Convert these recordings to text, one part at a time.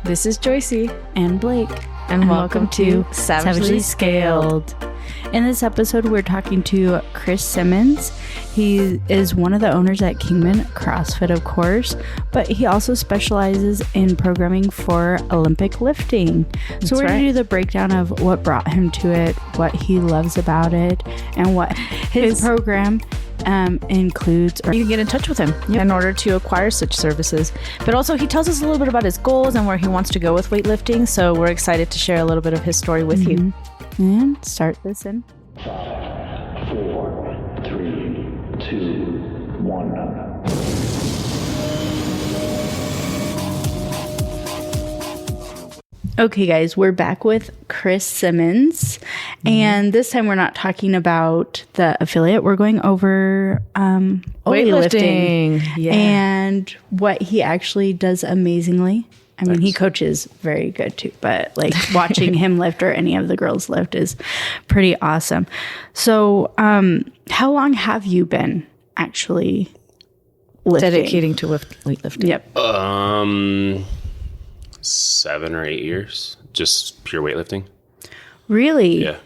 This is Joyce and Blake, and welcome to Savagely Scaled. In this episode, we're talking to Chris Simmons. He is one of the owners at Kingman CrossFit, of course, but he also specializes in programming for Olympic lifting. So we're going to do the breakdown of what brought him to it, what he loves about it, and what his program includes. You can get in touch with him in order to acquire such services. But also he tells us a little bit about his goals and where he wants to go with weightlifting. So we're excited to share a little bit of his story with you. And start this in 5, 4, 3, 2, 1. Okay, guys, we're back with Chris Simmons, and this time we're not talking about the affiliate. We're going over weightlifting and what he actually does amazingly. I mean, he coaches very good too, but like watching him lift or any of the girls lift is pretty awesome. So, how long have you been actually lifting? Dedicating to weightlifting? Yep. 7 or 8 years, just pure weightlifting. Really? Yeah.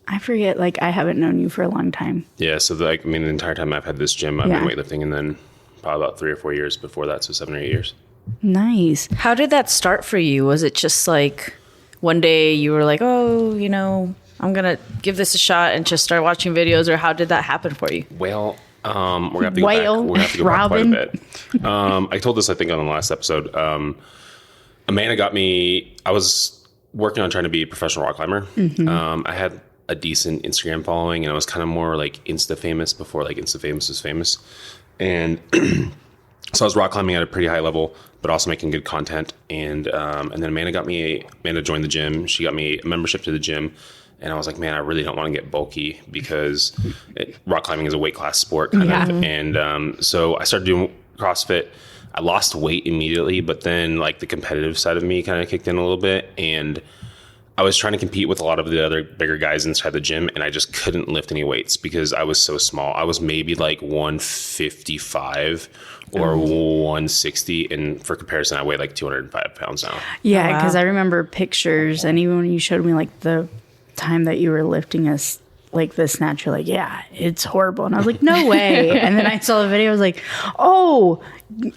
I forget, like, I haven't known you for a long time. Yeah, so the entire time I've had this gym, I've been weightlifting, and then probably about 3 or 4 years before that, so 7 or 8 years. Nice. How did that start for you? Was it just like one day you were like, oh, you know, I'm going to give this a shot and just start watching videos, or how did that happen for you? Well, we're going to have to go back. We're going to have to go back quite a bit. I told this, I think, on the last episode. Amanda got me, I was working on trying to be a professional rock climber. I had a decent Instagram following, and I was kind of more like Insta famous before like Insta famous was famous. And so I was rock climbing at a pretty high level, but also making good content. And then Amanda joined the gym. She got me a membership to the gym. And I was like, man, I really don't want to get bulky because rock climbing is a weight class sport kind of. And so I started doing CrossFit. I lost weight immediately, but then like the competitive side of me kind of kicked in a little bit, and I was trying to compete with a lot of the other bigger guys inside the gym, and I just couldn't lift any weights because I was so small. I was maybe like 155 or 160, and for comparison, I weigh like 205 pounds now. Yeah, because I remember pictures, and even when you showed me like the time that you were lifting us, like the snatch, you're like, yeah, it's horrible. And I was like, no way. And then I saw the video, I was like, oh,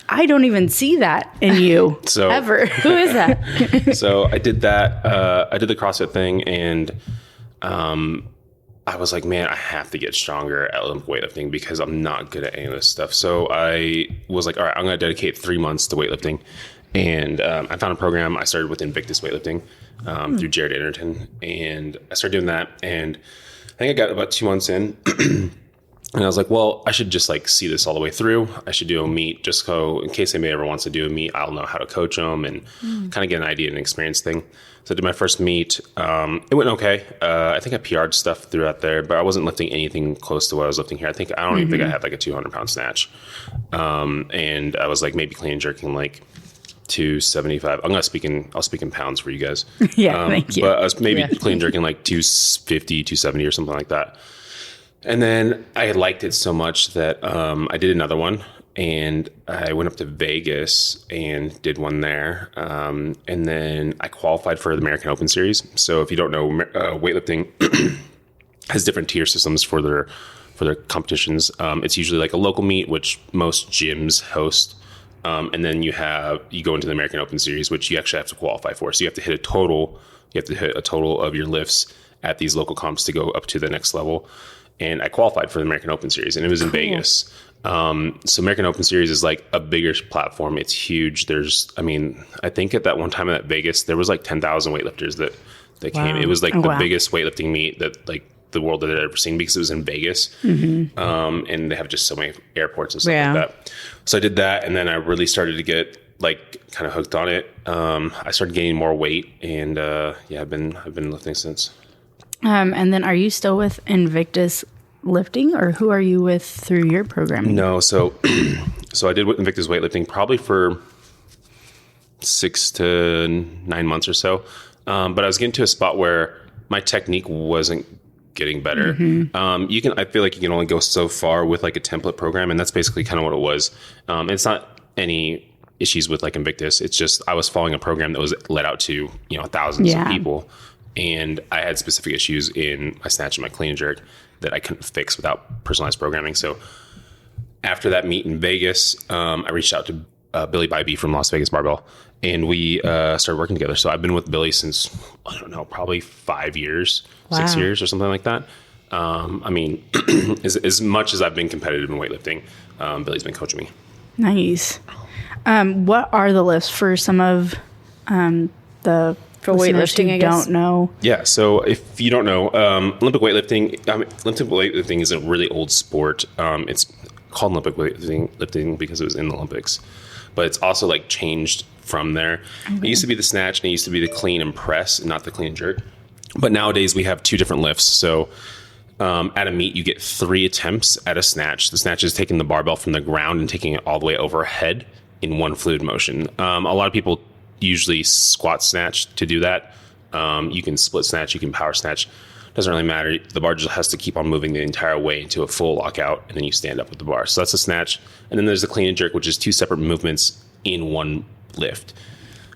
I don't even see that in you ever. Who is that? So I did that. I did the CrossFit thing, and I was like, man, I have to get stronger at Olympic weightlifting because I'm not good at any of this stuff. So I was like, all right, I'm going to dedicate 3 months to weightlifting. And I found a program. I started with Invictus Weightlifting through Jared Anderton. And I started doing that. And I think I got about 2 months in. And I was like, well, I should just like see this all the way through. I should do a meet just so in case anybody ever wants to do a meet, I'll know how to coach them and kind of get an idea and experience thing. So I did my first meet. It went okay. I think I PR'd stuff throughout there, but I wasn't lifting anything close to what I was lifting here. I don't even think I had like a 200-pound snatch. And I was like maybe clean and jerking like 275. I'll speak in pounds for you guys. Thank you. But I was maybe clean jerking like 250, 270 or something like that. And then I liked it so much that I did another one, and I went up to Vegas and did one there. And then I qualified for the American Open Series. So if you don't know, weightlifting has different tier systems for their competitions. It's usually like a local meet, which most gyms host. And then you go into the American Open Series, which you actually have to qualify for. So you have to hit a total of your lifts at these local comps to go up to the next level. And I qualified for the American Open Series, and it was in Vegas. So American Open Series is like a bigger platform. It's huge. I think at that one time at Vegas, there was like 10,000 weightlifters that came. It was like the biggest weightlifting meet that like the world had ever seen because it was in Vegas. And they have just so many airports and stuff like that. So I did that, and then I really started to get like kind of hooked on it. I started gaining more weight, and I've been lifting since. And then are you still with Invictus Lifting, or who are you with through your program? No, so I did with Invictus Weightlifting probably for 6 to 9 months or so. But I was getting to a spot where my technique wasn't getting better. I feel like you can only go so far with like a template program, and that's basically kind of what it was. It's not any issues with like Invictus. It's just, I was following a program that was let out to, thousands of people. And I had specific issues in my snatch and my clean and jerk that I couldn't fix without personalized programming. So after that meet in Vegas, I reached out to Billy Bybee from Las Vegas Barbell, and we started working together. So I've been with Billy since, I don't know, probably 5 years, 6 years or something like that. I mean, as much as I've been competitive in weightlifting, Billy's been coaching me. Nice. What are the lifts for some of the for weightlifting? I guess. Don't know. Yeah. So if you don't know, Olympic weightlifting is a really old sport. It's called Olympic weightlifting because it was in the Olympics, but it's also like changed from there. Okay. It used to be the snatch and it used to be the clean and press, and not the clean and jerk. But nowadays we have 2 different lifts. So at a meet, you get 3 attempts at a snatch. The snatch is taking the barbell from the ground and taking it all the way overhead in one fluid motion. A lot of people usually squat snatch to do that. You can split snatch, you can power snatch. Doesn't really matter. The bar just has to keep on moving the entire way into a full lockout, and then you stand up with the bar. So that's a snatch. And then there's the clean and jerk, which is 2 separate movements in one lift.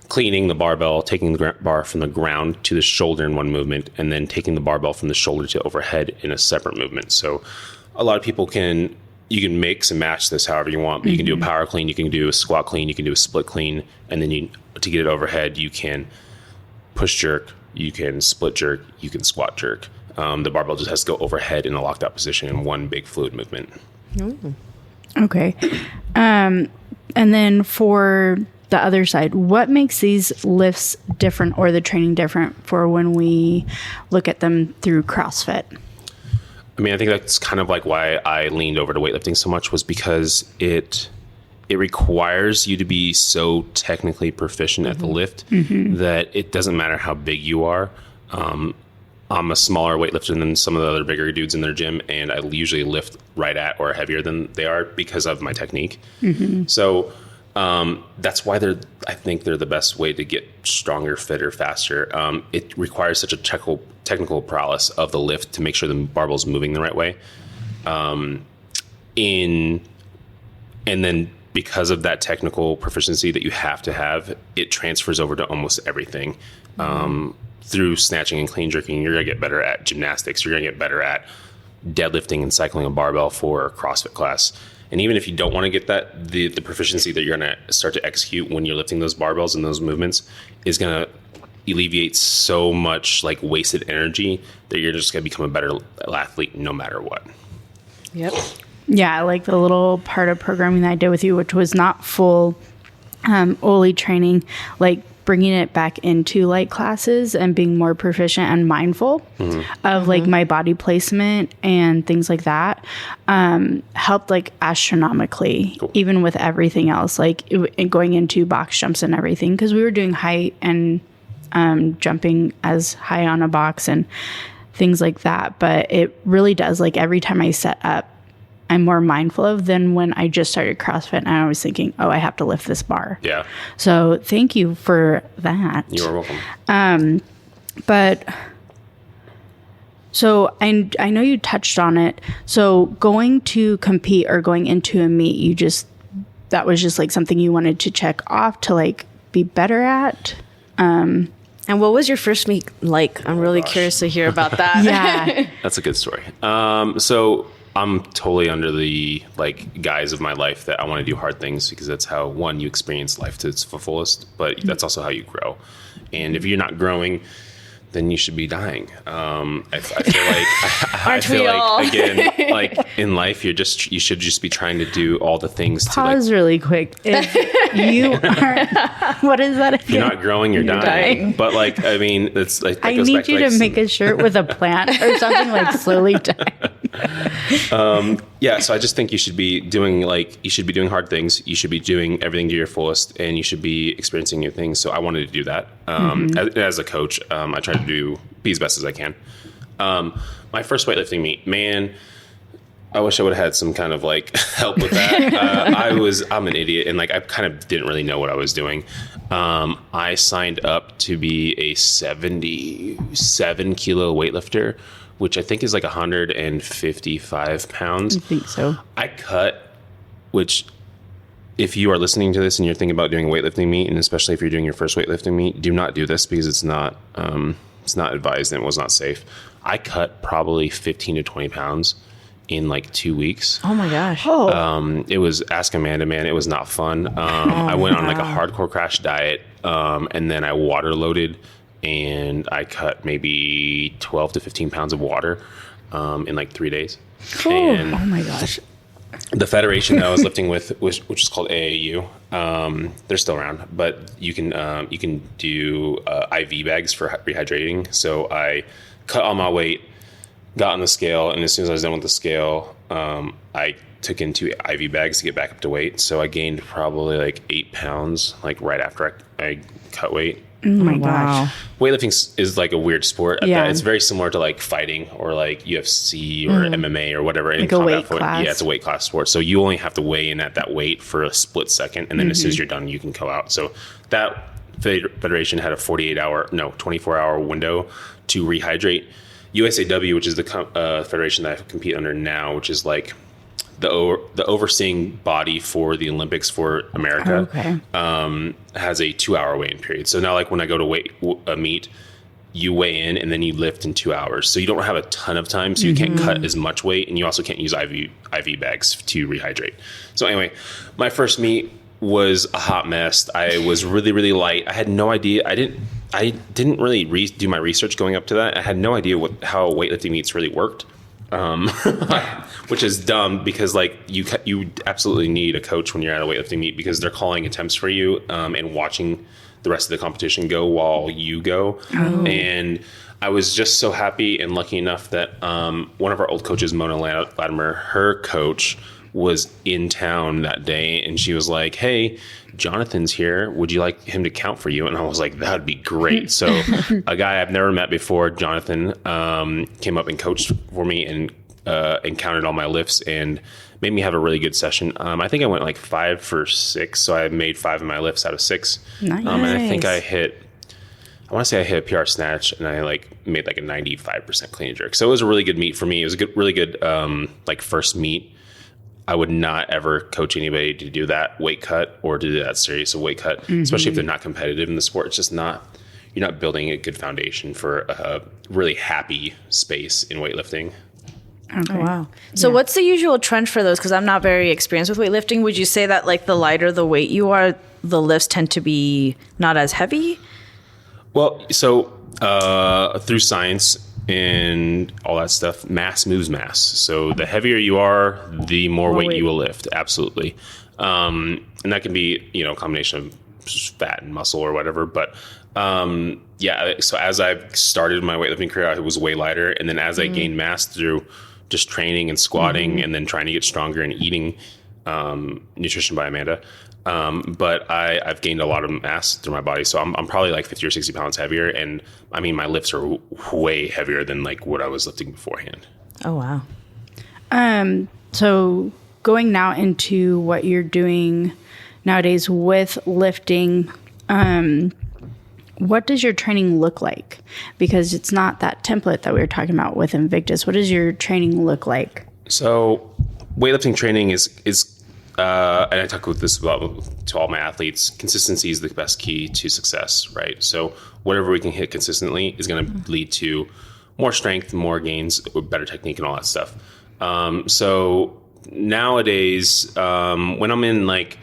Cleaning the barbell, taking the bar from the ground to the shoulder in one movement, and then taking the barbell from the shoulder to overhead in a separate movement. So a lot of people you can mix and match this however you want, but you can do a power clean, you can do a squat clean, you can do a split clean, and then to get it overhead, you can push jerk, you can split jerk, you can squat jerk. The barbell just has to go overhead in a locked out position in one big fluid movement. Okay. And then for the other side, what makes these lifts different, or the training different, for when we look at them through CrossFit? I mean, I think that's kind of like why I leaned over to weightlifting so much, was because it requires you to be so technically proficient at the lift that it doesn't matter how big you are. I'm a smaller weightlifter than some of the other bigger dudes in their gym, and I usually lift right at or heavier than they are because of my technique. So that's why I think they're the best way to get stronger, fitter, faster. It requires such a technical prowess of the lift to make sure the barbell's moving the right way. And then because of that technical proficiency that you have to have, it transfers over to almost everything. Through snatching and clean jerking, you're going to get better at gymnastics. You're going to get better at deadlifting and cycling a barbell for a CrossFit class. And even if you don't want to get that, the proficiency that you're going to start to execute when you're lifting those barbells and those movements is going to alleviate so much like wasted energy that you're just going to become a better athlete no matter what. Yep. Yeah, I like the little part of programming that I did with you, which was not full OLE training, like bringing it back into light classes and being more proficient and mindful of like my body placement and things like that, helped like astronomically, even with everything else, like going into box jumps and everything, because we were doing height and jumping as high on a box and things like that. But it really does, like every time I set up, I'm more mindful of than when I just started CrossFit and I was thinking, oh, I have to lift this bar. Yeah. So thank you for that. You're welcome. But so I know you touched on it. So going to compete or going into a meet, that was just like something you wanted to check off to like be better at. And what was your first meet like? I'm really curious to hear about that. Yeah. That's a good story. So I'm totally under the like guise of my life that I want to do hard things, because that's how, one, you experience life to its fullest, but that's also how you grow. And if you're not growing, then you should be dying. I feel like again, like in life, you should just be trying to do all the things. Pause really quick. If you aren't, what is that? If you're not growing, you're dying. But like, I mean, it's like, I need you to make a shirt with a plant or something, like slowly dying. Yeah, so I just think you should be doing hard things. You should be doing everything to your fullest, and you should be experiencing new things. So I wanted to do that. As a coach, I try to be as best as I can. My first weightlifting meet, man, I wish I would have had some kind of like help with that. I'm an idiot, and like I kind of didn't really know what I was doing. I signed up to be a 77 kilo weightlifter, which I think is like 155 pounds. I think so. I cut, which if you are listening to this and you're thinking about doing a weightlifting meet, and especially if you're doing your first weightlifting meet, do not do this because it's not advised and it was not safe. I cut probably 15 to 20 pounds in like 2 weeks. Oh my gosh. It was, ask Amanda, man, it was not fun. I went on like a hardcore crash diet, and then I water loaded, and I cut maybe 12 to 15 pounds of water in like 3 days. And oh my gosh. the federation that I was lifting with, which is called AAU, they're still around, but you can do IV bags for rehydrating. So I cut all my weight, got on the scale, and as soon as I was done with the scale, I took into IV bags to get back up to weight. So I gained probably like 8 pounds, like right after I cut weight. Oh my gosh. Weightlifting is like a weird sport. Yeah. It's very similar to like fighting or like UFC or MMA or whatever. Like a weight class. Yeah, it's a weight class sport. So you only have to weigh in at that weight for a split second. And then as soon as you're done, you can go out. So that federation had a 24-hour window to rehydrate. USAW, which is the federation that I compete under now, which is like the overseeing body for the Olympics for America, has a 2-hour weigh-in period. So now, like when I go to a meet, you weigh in and then you lift in 2 hours. So you don't have a ton of time, so you can't cut as much weight, and you also can't use IV bags to rehydrate. So anyway, my first meet was a hot mess. I was really, really light. I had no idea. I didn't really do my research going up to that. I had no idea how weightlifting meets really worked. Which is dumb because like you absolutely need a coach when you're at a weightlifting meet because they're calling attempts for you and watching the rest of the competition go while you go. And I was just so happy and lucky enough that one of our old coaches, Mona Latimer, her coach was in town that day, and she was like, "Hey, Jonathan's here. Would you like him to count for you?" And I was like, "That'd be great." So a guy I've never met before, Jonathan, came up and coached for me and counted all my lifts and made me have a really good session. I think I went like 5 for 6, so I made 5 of my lifts out of 6. Nice. And I think I want to say I hit a PR snatch, and I like made like a 95% clean and jerk. So it was a really good meet for me. It was a really good like first meet. I would not ever coach anybody to do that weight cut or to do that serious a weight cut, especially if they're not competitive in the sport. It's just not, you're not building a good foundation for a really happy space in weightlifting. Okay. Oh, wow. So what's the usual trend for those? Because I'm not very experienced with weightlifting. Would you say that like the lighter the weight you are, the lifts tend to be not as heavy? Well, so through science and all that stuff, mass moves mass. So the heavier you are, the more weight you will lift. Absolutely. And that can be, a combination of fat and muscle or whatever. But so as I've started my weightlifting career, I was way lighter. And then as I gained mass through just training and squatting and then trying to get stronger and eating Nutrition by Amanda, but I've gained a lot of mass through my body. So I'm probably like 50 or 60 pounds heavier. And I mean, my lifts are way heavier than like what I was lifting beforehand. Oh, wow. So going now into what you're doing nowadays with lifting, what does your training look like? Because it's not that template that we were talking about with Invictus. What does your training look like? So weightlifting training is and I talk with this about to all my athletes, consistency is the best key to success, right? So whatever we can hit consistently is going to lead to more strength, more gains, better technique, and all that stuff. So nowadays, when I'm in like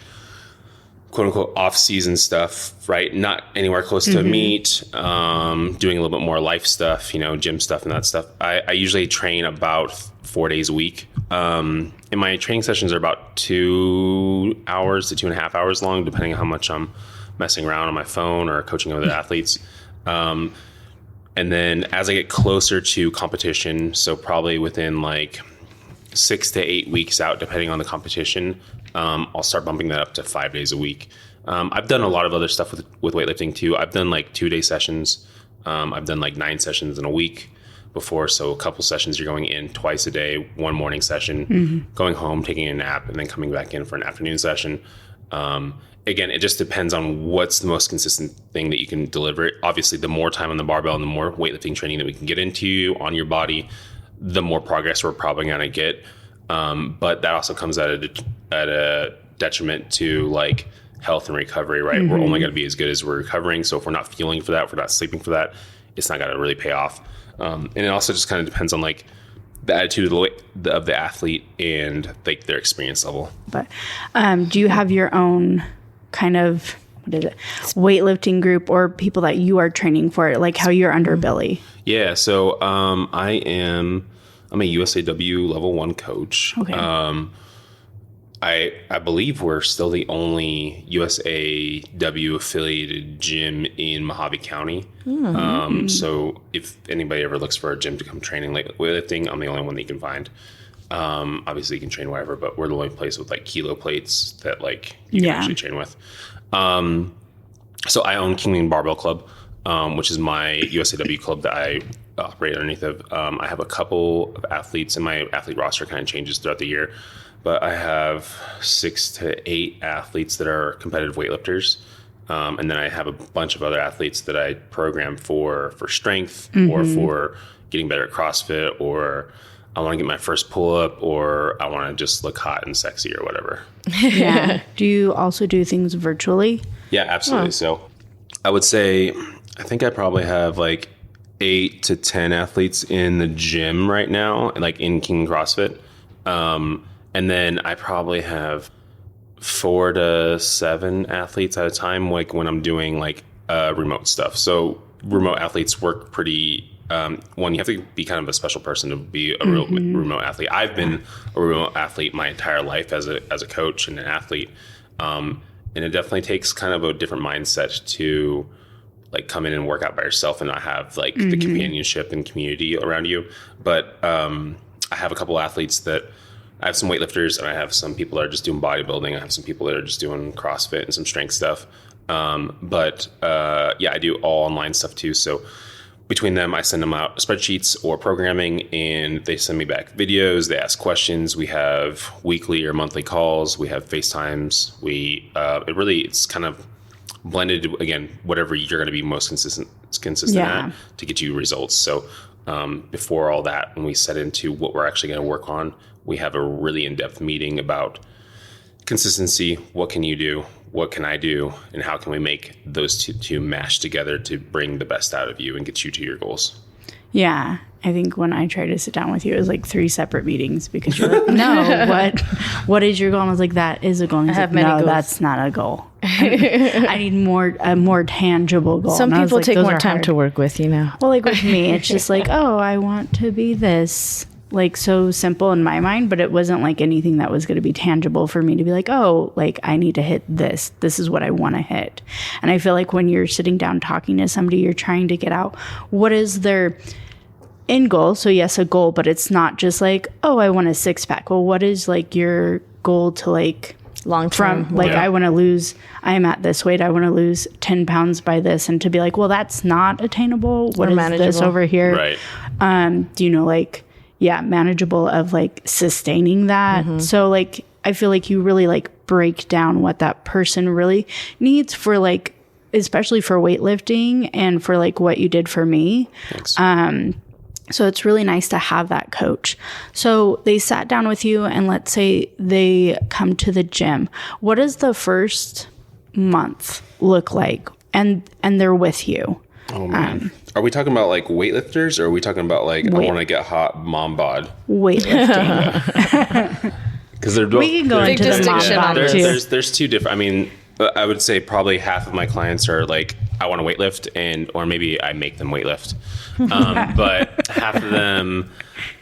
quote unquote off-season stuff, right? Not anywhere close to a meet, doing a little bit more life stuff, gym stuff and that stuff. I usually train about 4 days a week. And my training sessions are about 2 hours to 2.5 hours long, depending on how much I'm messing around on my phone or coaching other athletes. And then as I get closer to competition, so probably within like 6 to 8 weeks out, depending on the competition, I'll start bumping that up to 5 days a week. I've done a lot of other stuff with weightlifting too. I've done like 2-day sessions. I've done like 9 sessions in a week before. So a couple sessions, you're going in twice a day, one morning session, going home, taking a nap, and then coming back in for an afternoon session. Again, it just depends on what's the most consistent thing that you can deliver. Obviously, the more time on the barbell and the more weightlifting training that we can get into on your body, the more progress we're probably going to get. But that also comes at a detriment to like health and recovery, right? We're only going to be as good as we're recovering. So if we're not fueling for that, if we're not sleeping for that, it's not going to really pay off. And it also just kind of depends on like the attitude of the athlete and like their experience level. But do you have your own kind of, what is it, weightlifting group or people that you are training for, like how you're under Billy? Yeah. So I'm a USAW level 1 coach. Okay. I believe we're still the only USAW affiliated gym in Mojave County. So if anybody ever looks for a gym to come training like weightlifting, I'm the only one that you can find. Obviously you can train wherever, but we're the only place with like kilo plates that like you can actually train with. So I own Kingman Barbell Club, which is my USAW club that I operate underneath of. I have a couple of athletes, and my athlete roster kind of changes throughout the year. But I have 6 to 8 athletes that are competitive weightlifters. And then I have a bunch of other athletes that I program for strength or for getting better at CrossFit, or I want to get my first pull-up, or I want to just look hot and sexy or whatever. Yeah. Do you also do things virtually? Yeah, absolutely. So I would say I think I probably have like 8 to 10 athletes in the gym right now, like in Kingman CrossFit. And then I probably have 4 to 7 athletes at a time, like when I'm doing like remote stuff. So remote athletes work pretty, one, you have to be kind of a special person to be a real remote athlete. I've been a remote athlete my entire life as a coach and an athlete. And it definitely takes kind of a different mindset to like come in and work out by yourself and not have like the companionship and community around you. But I have a couple athletes that I have some weightlifters, and I have some people that are just doing bodybuilding. I have some people that are just doing CrossFit and some strength stuff. But I do all online stuff too. So between them, I send them out spreadsheets or programming, and they send me back videos. They ask questions. We have weekly or monthly calls. We have FaceTimes. It's kind of blended, again, whatever you're going to be most consistent at to get you results. So before all that, when we set into what we're actually going to work on, we have a really in-depth meeting about consistency. What can you do? What can I do? And how can we make those two mash together to bring the best out of you and get you to your goals? Yeah. I think when I tried to sit down with you, it was like 3 separate meetings because you're like, no, what is your goal? And I was like, that is a goal. And I have many goals. That's not a goal. I need a more tangible goal. Some people take more time to work with, you know. Well, like with me, it's just like, oh, I want to be this. Like so simple in my mind, but it wasn't like anything that was going to be tangible for me to be like, oh, like I need to hit this. This is what I want to hit. And I feel like when you're sitting down talking to somebody, you're trying to get out what is their end goal. So yes, a goal, but it's not just like, oh, I want a 6-pack. Well, what is like your goal to like long term? From like, I want to lose, I'm at this weight. I want to lose 10 pounds by this. And to be like, well, that's not attainable. What is this over here? Right. Do you know, like, manageable of like sustaining that. So like, I feel like you really like break down what that person really needs for like, especially for weightlifting and for like what you did for me. Thanks. So it's really nice to have that coach. So they sat down with you and let's say they come to the gym. What does the first month look like? And they're with you. Oh man. Are we talking about like weightlifters, or are we talking about like I want to get hot mom bod? Weightlifting. Because they're both. We can go into the mom bod too. There's 2 different. I mean, I would say probably half of my clients are like, I want to weightlift, or maybe I make them weightlift. But half of them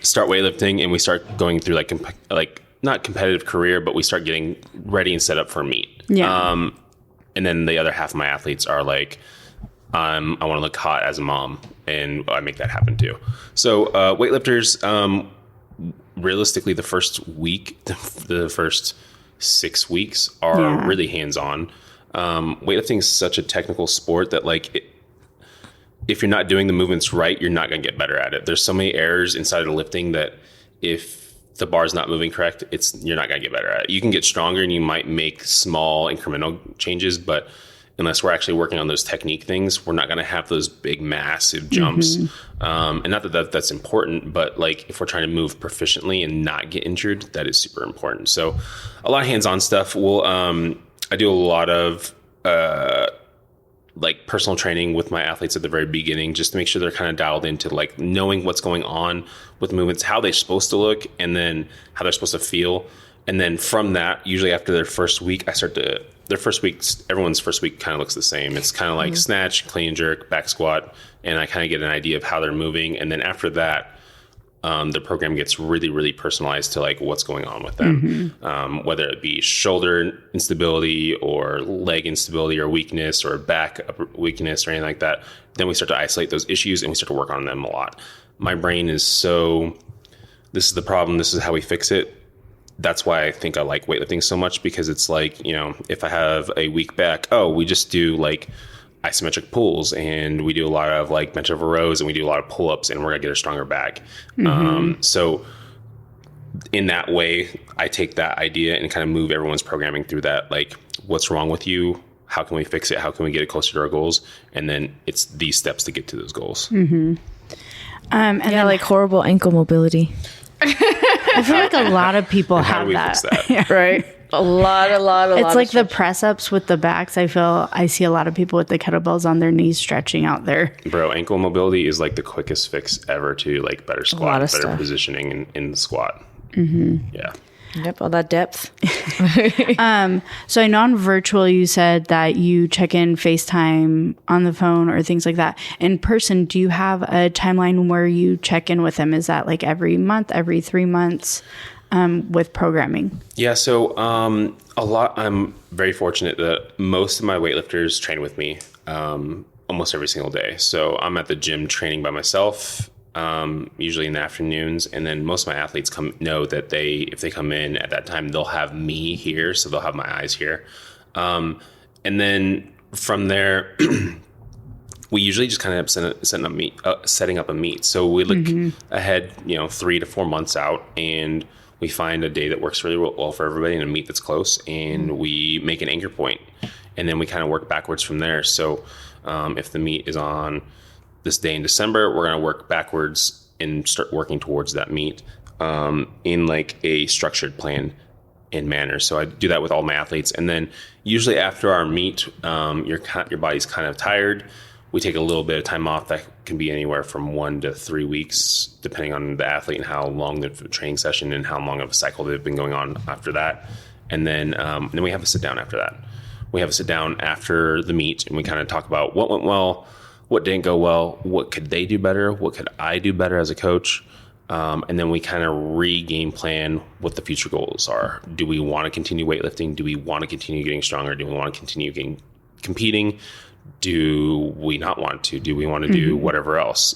start weightlifting, and we start going through like not competitive career, but we start getting ready and set up for meet. Yeah. And then the other half of my athletes are like, I want to look hot as a mom, and I make that happen too. So weightlifters, realistically, the first week, the first 6 weeks are really hands-on. Weightlifting is such a technical sport that like if you're not doing the movements right, you're not going to get better at it. There's so many errors inside of the lifting that if the bar is not moving correct, you're not going to get better at it. You can get stronger and you might make small incremental changes, but unless we're actually working on those technique things, we're not going to have those big, massive jumps. And not that that's important, but like if we're trying to move proficiently and not get injured, that is super important. So a lot of hands-on stuff. I do a lot of like personal training with my athletes at the very beginning, just to make sure they're kind of dialed into like knowing what's going on with movements, how they're supposed to look, and then how they're supposed to feel. And then from that, usually after their first week, everyone's first week kind of looks the same. It's kind of like snatch, clean and jerk, back squat, and I kind of get an idea of how they're moving. And then after that, the program gets really, really personalized to like what's going on with them, whether it be shoulder instability or leg instability or weakness or back weakness or anything like that. Then we start to isolate those issues and we start to work on them a lot. My brain is this is the problem. This is how we fix it. That's why I think I like weightlifting so much, because it's like, if I have a weak back, we just do like isometric pulls and we do a lot of like bench over rows and we do a lot of pull-ups and we're gonna get a stronger back. So in that way, I take that idea and kind of move everyone's programming through that. Like, what's wrong with you? How can we fix it? How can we get it closer to our goals? And then it's these steps to get to those goals. And then like horrible ankle mobility. I feel like a lot of people have that. Yeah, right. A lot. It's like the press ups with the backs. I see a lot of people with the kettlebells on their knees stretching out there. Bro, ankle mobility is like the quickest fix ever to like better squat, better positioning in the squat. Yeah. Yep, all that depth. So I know on virtual you said that you check in FaceTime on the phone or things like that. In person, do you have a timeline where you check in with them? Is that like every month, every 3 months with programming? Yeah, so I'm very fortunate that most of my weightlifters train with me almost every single day. So I'm at the gym training by myself. Usually in the afternoons, and then most of my athletes know that if they come in at that time, they'll have me here, so they'll have my eyes here. And then from there, we usually just kind of setting up a meet. So we look ahead, 3 to 4 months out, and we find a day that works really well for everybody and a meet that's close, and we make an anchor point, and then we kind of work backwards from there. So if the meet is on this day in December, we're going to work backwards and start working towards that meet in like a structured plan and manner. So I do that with all my athletes. And then usually after our meet, your body's kind of tired. We take a little bit of time off. That can be anywhere from 1 to 3 weeks, depending on the athlete and how long the training session and how long of a cycle they've been going on after that. And then we have a sit down after that. We have a sit down after the meet, and we kind of talk about what went well, what didn't go well, what could they do better, what could I do better as a coach, and then we kind of re-game plan what the future goals are. Do we want to continue weightlifting? Do we want to continue getting stronger? Do we want to continue competing? Do we not want to? Do we want to do whatever else?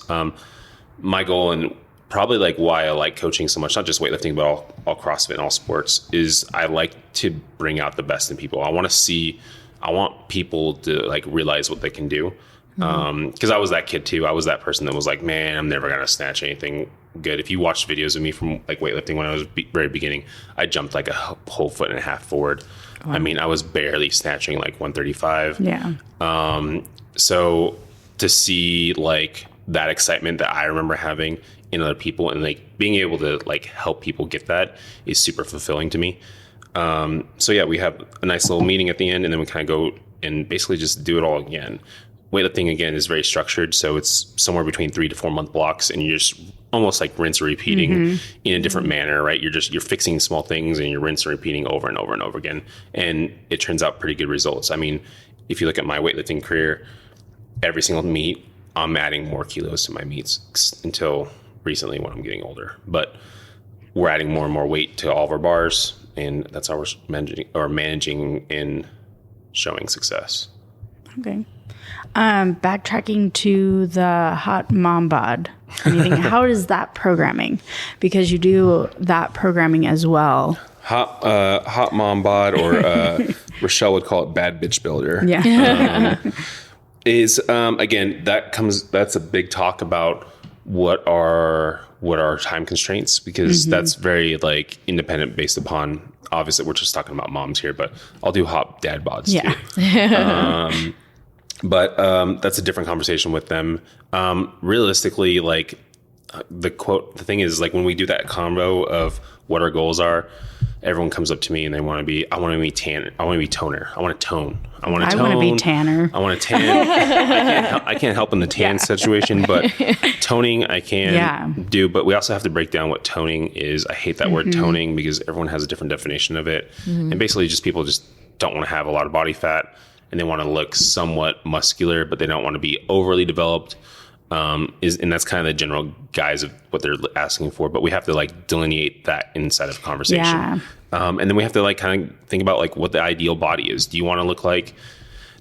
My goal, and probably like why I like coaching so much, not just weightlifting, but all CrossFit and all sports, is I like to bring out the best in people. I want people to like realize what they can do. Because I was that kid too. I was that person that was like, man, I'm never gonna snatch anything good. If you watched videos of me from like weightlifting when I was very beginning, I jumped like a whole 1.5 foot forward. Wow. I mean, I was barely snatching like 135. Yeah. So to see like that excitement that I remember having in other people and like being able to like help people get that is super fulfilling to me. So yeah, we have a nice little meeting at the end, and then we kind of go and basically just do it all again. Weightlifting, again, is very structured, so it's somewhere between 3 to 4 month blocks, and you're just almost like rinse and repeating in a different manner, right? You're fixing small things, and you're rinse and repeating over and over and over again, and it turns out pretty good results. I mean, if you look at my weightlifting career, every single meet, I'm adding more kilos to my meets until recently when I'm getting older. But we're adding more and more weight to all of our bars, and that's how we're managing and showing success. Okay. Backtracking to the hot mom bod meeting, how is that programming? Because you do that programming as well. Hot mom bod, or Rochelle would call it bad bitch builder. Yeah. Is again, that's a big talk about what our what are our time constraints, because that's very like independent based upon, obviously we're just talking about moms here, but I'll do hot dad bods too. But that's a different conversation with them. Realistically, like the thing is, like when we do that combo of what our goals are, everyone comes up to me and they want to be, I want to be tan. I want to be toner. I want to tone. I want to be tanner. I want to tan. I can't help in the tan situation, but toning I can do. But we also have to break down what toning is. I hate that word toning because everyone has a different definition of it. And basically just people just don't want to have a lot of body fat and they want to look somewhat muscular, but they don't want to be overly developed. And that's kind of the general guise of what they're asking for, but we have to like delineate that inside of conversation. Yeah. And then we have to like kind of think about like what the ideal body is. Do you want to look like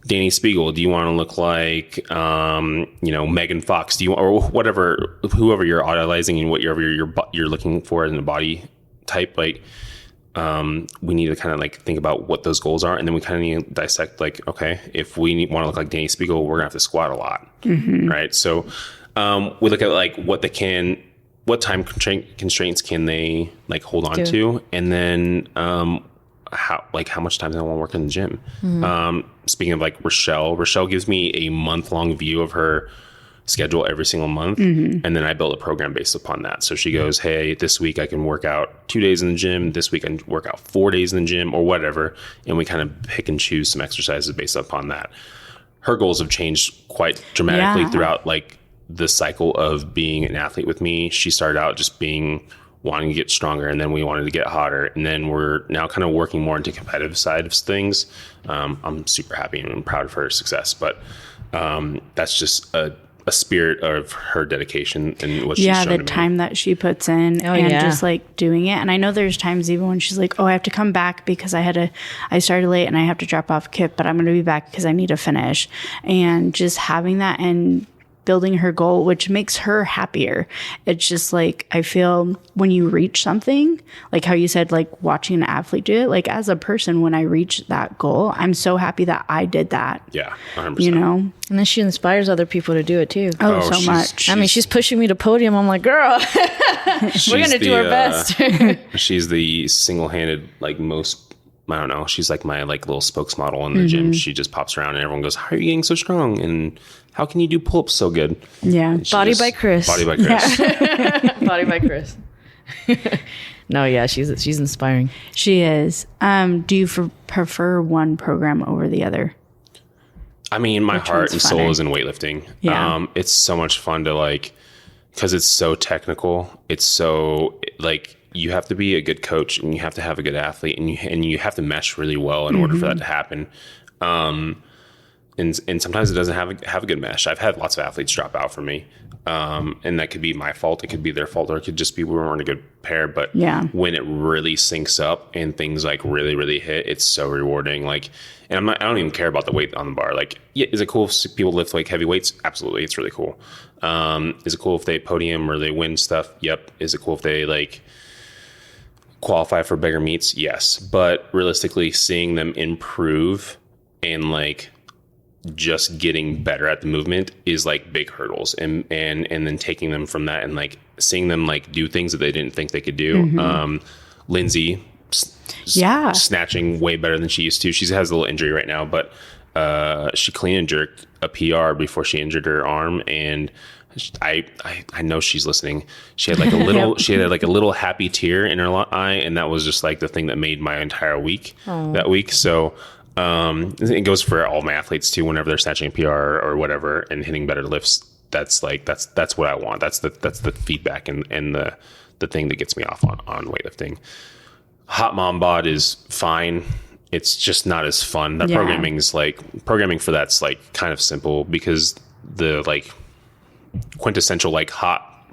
Danny Spiegel? Do you want to look like, Megan Fox? Do you, or whatever, whoever you're idolizing and whatever you're looking for in a body type, like, we need to kind of like think about what those goals are. And then we kind of need to dissect like, okay, if we want to look like Danny Spiegel, we're gonna have to squat a lot. Right. So, we look at like what time constraints can they like hold on to? And then, how much time do I want to work in the gym? Speaking of like Rochelle gives me a month-long view of her schedule every single month. And then I build a program based upon that. So she goes, hey, this week I can work out 2 days in the gym. This week I can work out 4 days in the gym or whatever. And we kind of pick and choose some exercises based upon that. Her goals have changed quite dramatically throughout like the cycle of being an athlete with me. She started out just wanting to get stronger, and then we wanted to get hotter. And then we're now kind of working more into competitive side of things. I'm super happy and proud of her success, but that's just a spirit of her dedication and what she's shown to me. Time that she puts in just like doing it. And I know there's times even when she's like, oh, I have to come back because I started late and I have to drop off Kip, but I'm going to be back because I need to finish. And just having that and building her goal, which makes her happier. It's just like, I feel when you reach something, like how you said, like watching an athlete do it, like as a person, when I reach that goal, I'm so happy that I did that. Yeah, 100%. And then she inspires other people to do it too. Oh, so much. I mean, she's pushing me to podium. I'm like, girl, we're going to do our best. She's the single-handed, like most, I don't know. She's like my like little spokesmodel in the gym. She just pops around and everyone goes, how are you getting so strong? And how can you do pull-ups so good? Yeah. Body by Chris. Body by Chris. Yeah. Body by Chris. No, yeah, she's inspiring. She is. Do you prefer one program over the other? I mean, my heart and soul is in weightlifting. Yeah. It's so much fun to like, because it's so technical. It's so like, you have to be a good coach and you have to have a good athlete and you have to mesh really well in order for that to happen. And sometimes it doesn't have a good mesh. I've had lots of athletes drop out from me. And that could be my fault. It could be their fault, or it could just be we weren't a good pair. But when it really syncs up and things like really, really hit, it's so rewarding. Like, and I don't even care about the weight on the bar. Like, yeah, is it cool if people lift like heavy weights? Absolutely. It's really cool. Is it cool if they podium or they win stuff? Yep. Is it cool if they like qualify for bigger meets? Yes. But realistically, seeing them improve and like just getting better at the movement is like big hurdles, and then taking them from that and like seeing them like do things that they didn't think they could do. Lindsay snatching way better than she used to. She has a little injury right now, but she clean and jerked a PR before she injured her arm, and I know she's listening. She had like a little she had like a little happy tear in her eye, and that was just like the thing that made my entire week that week. So it goes for all my athletes too. Whenever they're snatching a PR or whatever and hitting better lifts, that's what I want. That's the feedback and the thing that gets me off on weightlifting. Hot mom bod is fine. It's just not as fun. That programming for that's like kind of simple, because the like quintessential like hot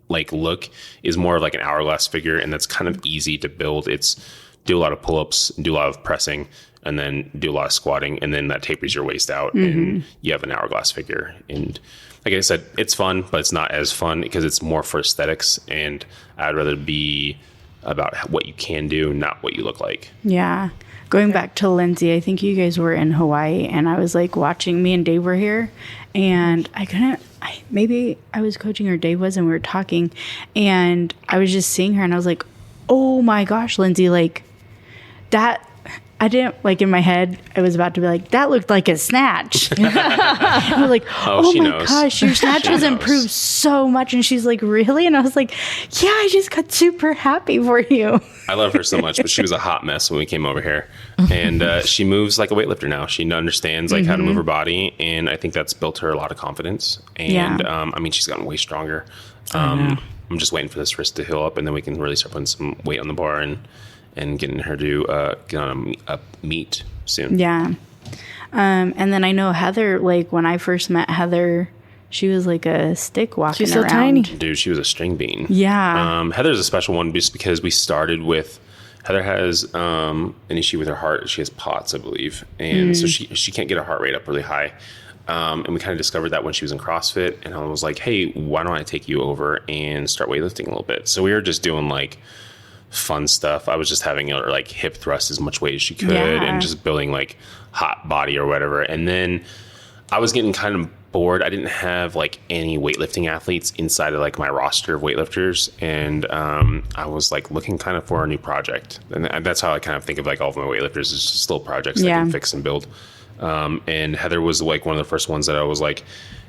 like look is more of like an hourglass figure, and that's kind of easy to build. It's do a lot of pull-ups, do a lot of pressing, and then do a lot of squatting, and then that tapers your waist out, and you have an hourglass figure. And like I said, it's fun, but it's not as fun because it's more for aesthetics, and I'd rather be about what you can do, not what you look like. Yeah. Going back to Lindsay, I think you guys were in Hawaii, and I was like watching, me and Dave were here, and maybe I was coaching or Dave was, and we were talking, and I was just seeing her, and I was like, oh my gosh, Lindsay, like that. I didn't, like, in my head, I was about to be like, that looked like a snatch. I was like, oh my gosh, your snatch has improved so much. And she's like, really? And I was like, yeah, I just got super happy for you. I love her so much, but she was a hot mess when we came over here. And she moves like a weightlifter now. She understands like how to move her body. And I think that's built her a lot of confidence. And I mean, she's gotten way stronger. I'm just waiting for this wrist to heal up, and then we can really start putting some weight on the bar and getting her to get on a meet soon. Yeah. And then I know Heather, like when I first met Heather, she was like a stick walking around. She's so tiny. Dude, she was a string bean. Yeah. Heather's a special one just because we started with, Heather has an issue with her heart. She has POTS, I believe. And so she can't get her heart rate up really high. And we kind of discovered that when she was in CrossFit, and I was like, hey, why don't I take you over and start weightlifting a little bit? So we were just doing like fun stuff. I was just having her like hip thrust as much weight as she could and just building like hot body or whatever. And then I was getting kind of bored. I didn't have like any weightlifting athletes inside of like my roster of weightlifters. And I was like looking kind of for a new project. And that's how I kind of think of like all of my weightlifters is just little projects that I can fix and build. And Heather was like one of the first ones that I was like,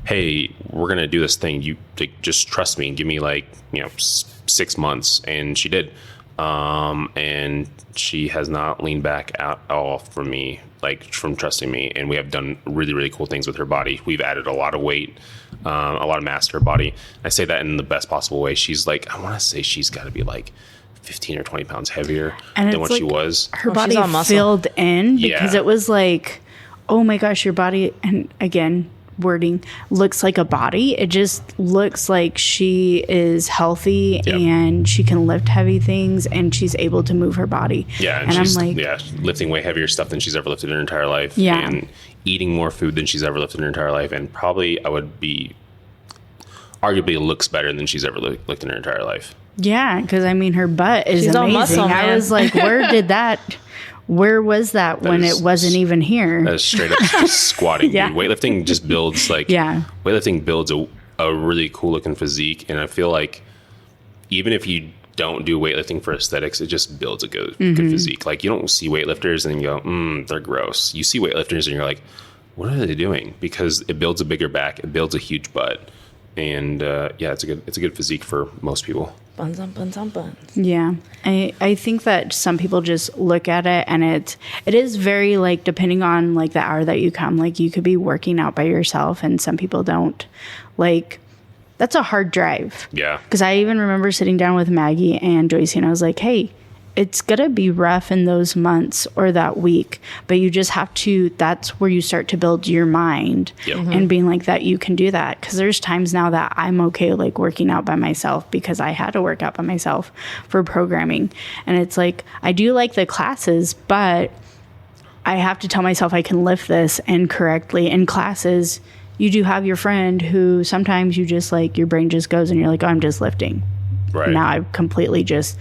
hey, we're going to do this thing. You like, just trust me and give me like, 6 months. And she did. And she has not leaned back at all from me, like from trusting me. And we have done really, really cool things with her body. We've added a lot of weight, a lot of mass to her body. I say that in the best possible way. She's like, I want to say she's got to be like 15 or 20 pounds heavier than what she was. Her body filled in because it was like, oh my gosh, your body, and again, wording, looks like a body. It just looks like she is healthy and she can lift heavy things and she's able to move her body. Yeah, and she's I'm like, lifting way heavier stuff than she's ever lifted in her entire life. Yeah. And eating more food than she's ever lifted in her entire life. And probably I would be arguably looks better than she's ever lifted in her entire life. Yeah, because I mean, her butt is amazing. All muscle, I was like, where was that when it wasn't even here? That is straight up just squatting. Dude. Weightlifting just builds weightlifting builds a really cool looking physique. And I feel like even if you don't do weightlifting for aesthetics, it just builds a good physique. Like you don't see weightlifters and you go, they're gross. You see weightlifters and you're like, what are they doing? Because it builds a bigger back. It builds a huge butt. And it's a good physique for most people. Buns on buns on buns. Yeah. I think that some people just look at it and it is very like depending on like the hour that you come, like you could be working out by yourself and some people don't. Like that's a hard drive. Yeah. Because I even remember sitting down with Maggie and Joyce and I was like, hey, it's going to be rough in those months or that week, but you just have to, that's where you start to build your mind and being like that, you can do that. Cause there's times now that I'm okay, like working out by myself because I had to work out by myself for programming. And it's like, I do like the classes, but I have to tell myself I can lift this and correctly in classes. You do have your friend who sometimes you just like, your brain just goes and you're like, oh, I'm just lifting. Right. Now I've completely just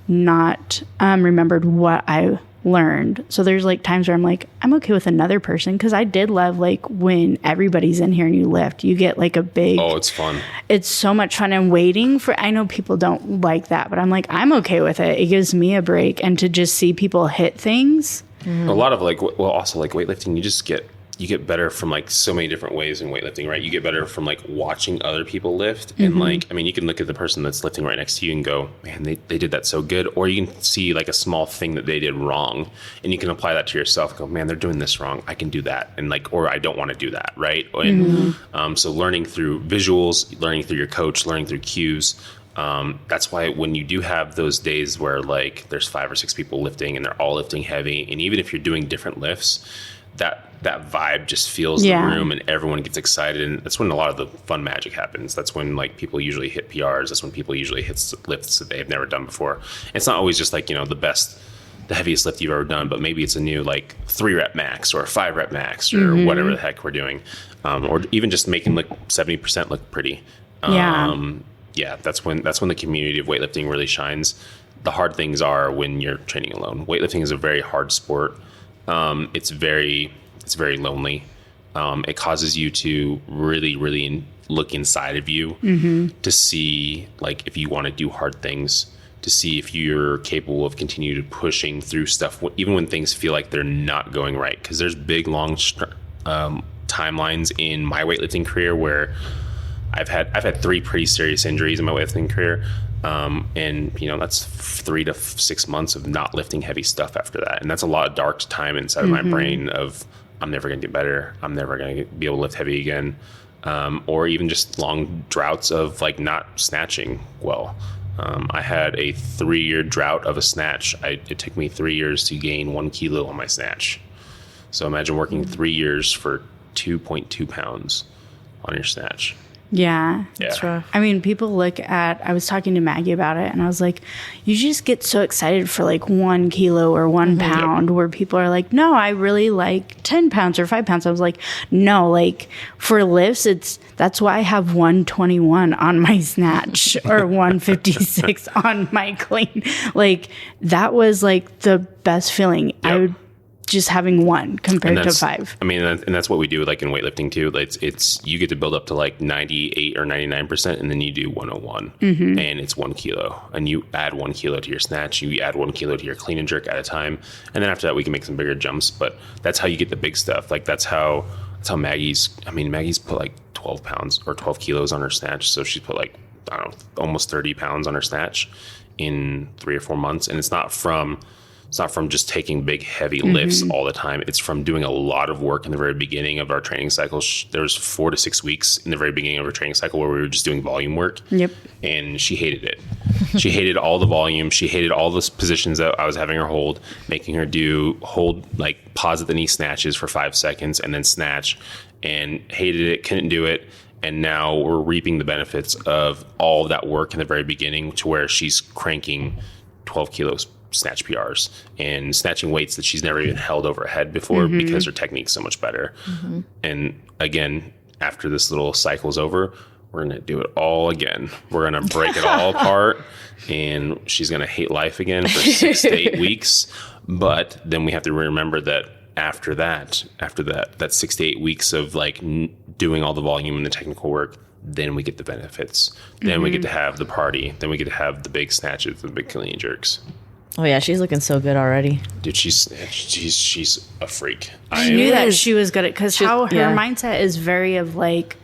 not remembered what I learned. So there's like times where I'm like, I'm okay with another person because I did love like when everybody's in here and you lift, you get like a big. Oh, it's fun. It's so much fun and waiting for. I know people don't like that, but I'm like, I'm okay with it. It gives me a break and to just see people hit things. A lot of like, well, also like weightlifting, you get better from like so many different ways in weightlifting, right? You get better from like watching other people lift and like, I mean, you can look at the person that's lifting right next to you and go, man, they did that so good. Or you can see like a small thing that they did wrong and you can apply that to yourself and go, man, they're doing this wrong. I can do that. And like, or I don't want to do that. Right. And so learning through visuals, learning through your coach, learning through cues. That's why when you do have those days where like there's 5 or 6 people lifting and they're all lifting heavy. And even if you're doing different lifts, that vibe just fills the room and everyone gets excited. And that's when a lot of the fun magic happens. That's when like people usually hit PRs. That's when people usually hit lifts that they have never done before. And it's not always just like, the heaviest lift you've ever done, but maybe it's a new like 3 rep max or 5 rep max or whatever the heck we're doing. Or even just making like 70% look pretty. That's when the community of weightlifting really shines. the hard things are when you're training alone. Weightlifting is a very hard sport. It's very lonely. It causes you to really look inside of you to see like if you want to do hard things, to see if you're capable of continuing pushing through stuff, even when things feel like they're not going right. Because there's big, long timelines in my weightlifting career where I've had 3 pretty serious injuries in my weightlifting career. And that's 3 to 6 months of not lifting heavy stuff after that. And that's a lot of dark time inside of my brain of I'm never going to get better. I'm never going to be able to lift heavy again. Or even just long droughts of like not snatching well. I had a 3-year drought of a snatch. It took me 3 years to gain 1 kilo on my snatch. So imagine working 3 years for 2.2 pounds on your snatch. Yeah. That's rough. I mean, people look at, I was talking to Maggie about it and I was like, you just get so excited for like 1 kilo or 1 pound where people are like, no, I really like 10 pounds or 5 pounds. I was like, no, like for lifts, that's why I have 121 on my snatch or 156 on my clean. Like that was like the best feeling. I would just having 1 compared to 5. I mean, and that's what we do like in weightlifting too. It's you get to build up to like 98 or 99%, and then you do 101 and it's 1 kilo, and you add 1 kilo to your snatch, you add 1 kilo to your clean and jerk at a time. And then after that we can make some bigger jumps, but that's how you get the big stuff. Like that's how Maggie's put like 12 pounds or 12 kilos on her snatch. So she's put like, I don't know, almost 30 pounds on her snatch in 3 or 4 months. And it's not from just taking big, heavy lifts all the time. It's from doing a lot of work in the very beginning of our training cycle. There was 4 to 6 weeks in the very beginning of our training cycle where we were just doing volume work. Yep. And she hated it. She hated all the volume. She hated all the positions that I was having her hold, making her hold like pause at the knee snatches for 5 seconds and then snatch, and hated it, couldn't do it. And now we're reaping the benefits of all of that work in the very beginning to where she's cranking 12 kilos snatch PRs and snatching weights that she's never even held over her head before because her technique's so much better. And again, after this little cycle's over, we're going to do it all again. We're going to break it all apart, and she's going to hate life again for 6 to 8 weeks. But then we have to remember that after that 6 to 8 weeks of like doing all the volume and the technical work, then we get the benefits. Then we get to have the party. Then we get to have the big snatches, the big clean jerks. Oh yeah, she's looking so good already. Dude, she's a freak. I knew that she was good at, because how her mindset is very of like,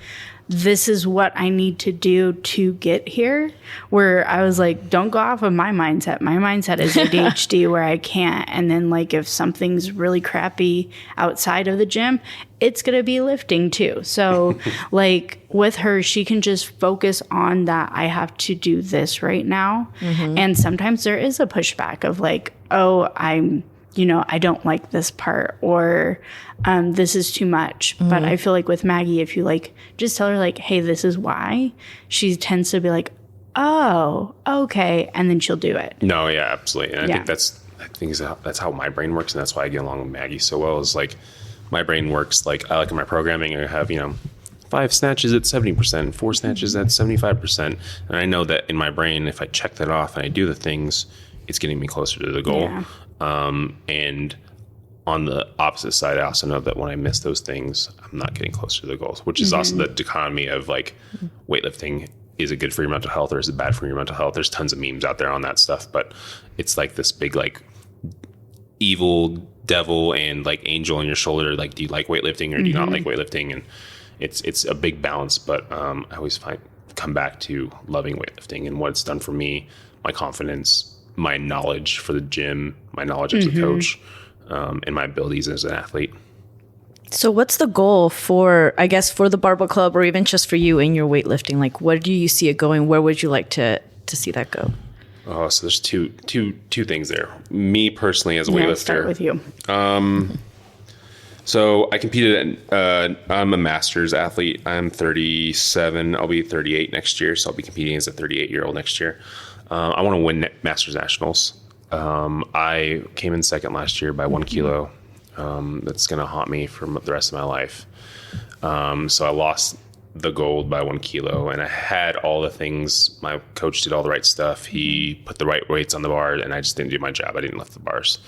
this is what I need to do to get here. Where I was like, don't go off of my mindset. My mindset is ADHD where I can't. And then like if something's really crappy outside of the gym, it's going to be lifting too. So like with her, she can just focus on that. I have to do this right now. And sometimes there is a pushback of like, oh, I don't like this part, or this is too much. But I feel like with Maggie, if you like just tell her like, hey, this is why, she tends to be like, oh, okay. And then she'll do it. No, yeah, absolutely. And I think that's how my brain works. And that's why I get along with Maggie so well, is like my brain works like I like in my programming. I have, 5 snatches at 70%, 4 snatches at 75%. And I know that in my brain, if I check that off and I do the things, it's getting me closer to the goal. Yeah. And on the opposite side, I also know that when I miss those things, I'm not getting closer to the goals, which is also the dichotomy of like weightlifting. Is it good for your mental health or is it bad for your mental health? There's tons of memes out there on that stuff, but it's like this big, like evil devil and like angel on your shoulder. Like, do you like weightlifting or do you not like weightlifting? And it's a big balance, but I always come back to loving weightlifting and what it's done for me, my confidence, my knowledge for the gym, my knowledge as a coach, and my abilities as an athlete. So what's the goal for the Barbell Club, or even just for you in your weightlifting? Like, where do you see it going? Where would you like to see that go? Oh, so there's two things there. Me personally as a weightlifter. Start with you. So I competed I'm a master's athlete. I'm 37. I'll be 38 next year. So I'll be competing as a 38-year-old next year. I want to win Masters Nationals. I came in second last year by 1 kilo. That's going to haunt me for the rest of my life. So I lost the gold by 1 kilo, and I had all the things. My coach did all the right stuff. He put the right weights on the bar, and I just didn't do my job. I didn't lift the bars.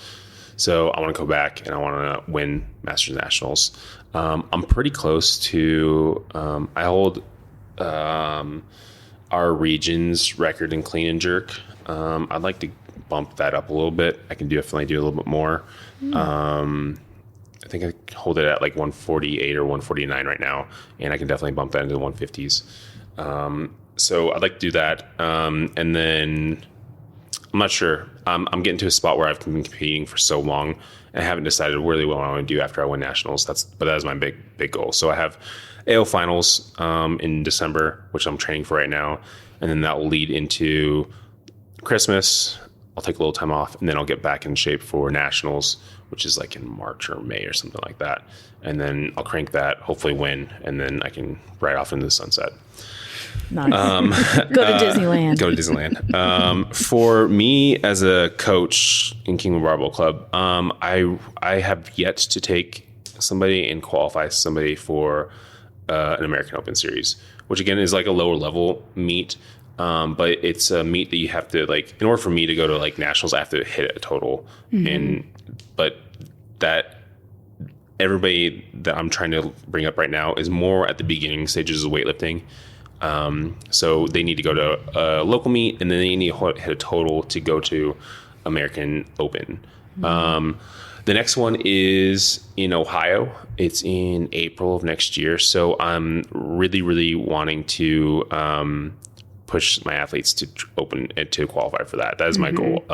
So I want to go back and I want to win Masters Nationals. I'm pretty close to, I hold our region's record in clean and jerk. I'd like to bump that up a little bit. I can definitely do a little bit more. I think I hold it at like 148 or 149 right now, and I can definitely bump that into the 150s. So I'd like to do that. And then I'm not sure. I'm getting to a spot where I've been competing for so long and I haven't decided really what I want to do after I win nationals. But that is my big goal. So I have AO finals in December, which I'm training for right now. And then that will lead into Christmas. I'll take a little time off, and then I'll get back in shape for nationals, which is like in March or May or something like that. And then I'll crank that, hopefully win, and then I can ride off into the sunset. Nice. Go to Disneyland. Go to Disneyland. For me as a coach in Kingman Barbell Club, I have yet to take somebody and qualify somebody for an American Open Series, which again is like a lower level meet. But it's a meet that you have to, like, in order for me to go to like nationals, I have to hit a total. But that everybody that I'm trying to bring up right now is more at the beginning stages of weightlifting. So they need to go to a local meet, and then they need to hit a total to go to American Open. The next one is in Ohio. It's in April of next year. So I'm really, really wanting to push my athletes to to qualify for that. That is my goal.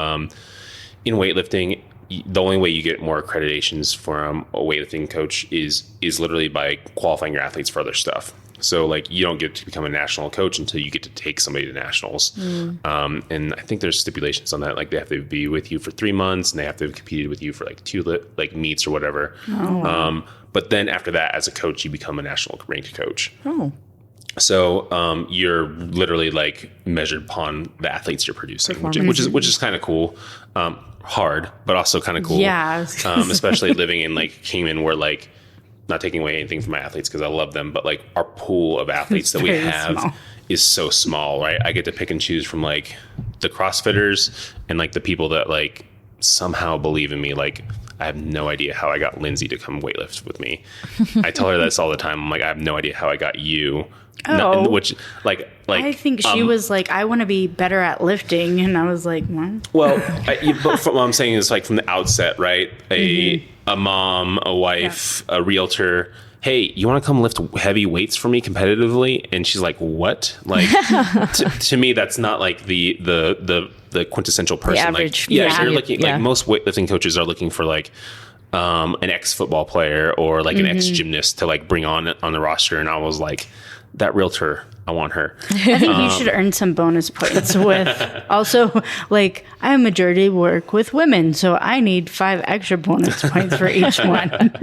In weightlifting, the only way you get more accreditations from a weightlifting coach is literally by qualifying your athletes for other stuff. So like you don't get to become a national coach until you get to take somebody to nationals. And I think there's stipulations on that. Like they have to be with you for 3 months, and they have to have competed with you for like 2 meets or whatever. But then after that, as a coach, you become a national ranked coach. So you're literally like measured upon the athletes you're producing, which is kind of cool. Hard, but also kind of cool. Yeah. Especially living in like Kingman, where like, not taking away anything from my athletes because I love them, but like our pool of athletes that we have is so small, right? I get to pick and choose from like the CrossFitters and like the people that like somehow believe in me. Like I have no idea how I got Lindsay to come weightlift with me. I tell her this all the time. I'm like, I have no idea how I got you. Which like I think she was like, I want to be better at lifting, and I was like, what? Well, but what I'm saying is like from the outset, right? A mom, a wife, a realtor. Hey, you want to come lift heavy weights for me competitively? And she's like, what? Like to me, that's not like the quintessential person. The average. Like, you're looking like most weightlifting coaches are looking for like an ex-football player or like an ex-gymnast to like bring on the roster. And I was like, that realtor, I want her. I think you should earn some bonus points with also like I majority work with women, so I need 5 extra bonus points for each one.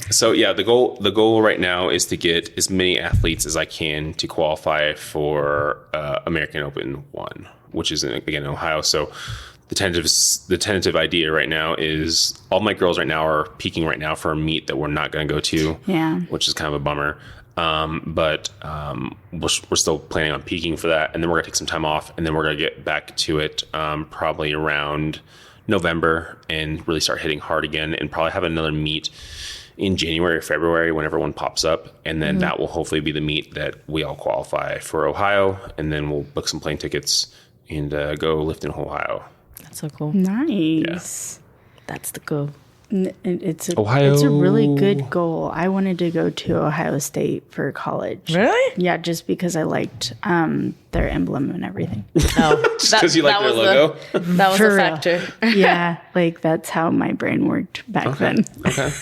So yeah, the goal right now is to get as many athletes as I can to qualify for American Open 1, which is again in Ohio. So the tentative idea right now is all my girls right now are peaking right now for a meet that we're not going to go to, which is kind of a bummer. But we're still planning on peaking for that, and then we're gonna take some time off, and then we're gonna get back to it probably around November and really start hitting hard again, and probably have another meet in January or February whenever one pops up, and then that will hopefully be the meet that we all qualify for Ohio, and then we'll book some plane tickets and go lift in Ohio. That's so cool. Nice. Yeah. That's the goal. It's a Ohio. really good goal. I wanted to go to Ohio State for college. Really? Yeah, just because I liked their emblem and everything. Oh, Because you like their logo? That was a factor. Yeah, like that's how my brain worked back then. Okay.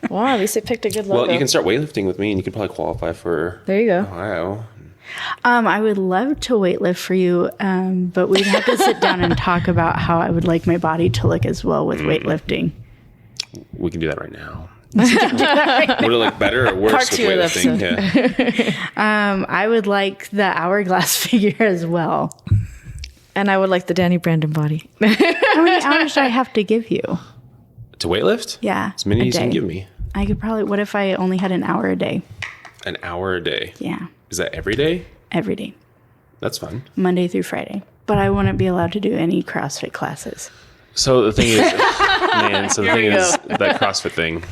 Wow, at least they picked a good logo. Well, you can start weightlifting with me, and you can probably qualify for There you go. Ohio. I would love to weightlift for you, but we'd have to sit down and talk about how I would like my body to look as well with weightlifting. We can do that right now. Would it look better or worse Part with 2 of the weightlifting? Yeah. I would like the hourglass figure as well. And I would like the Danny Brandon body. How many hours do I have to give you? To weightlift? Yeah. As many a as you can day. give me. I could probably, what if I only had an hour a day? An hour a day? Yeah. Is that every day? Every day. That's fun. Monday through Friday. But I wouldn't be allowed to do any CrossFit classes. So the thing is, that CrossFit thing,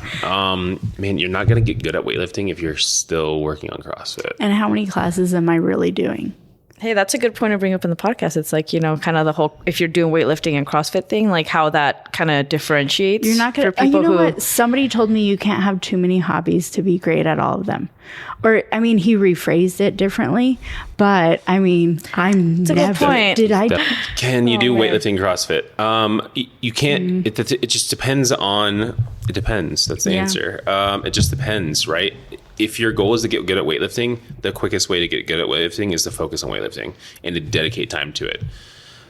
man, you're not going to get good at weightlifting if you're still working on CrossFit. And how many classes am I really doing? Hey, that's a good point to bring up in the podcast. It's like, kind of the whole, if you're doing weightlifting and CrossFit thing, like how that kind of differentiates. You're not going to, you know what? Somebody told me you can't have too many hobbies to be great at all of them. Or, I mean, he rephrased it differently, but I mean, It's a good point. Can you do weightlifting CrossFit? You can't, it just depends on, it depends. That's the answer. It just depends, right? If your goal is to get good at weightlifting, the quickest way to get good at weightlifting is to focus on weightlifting and to dedicate time to it.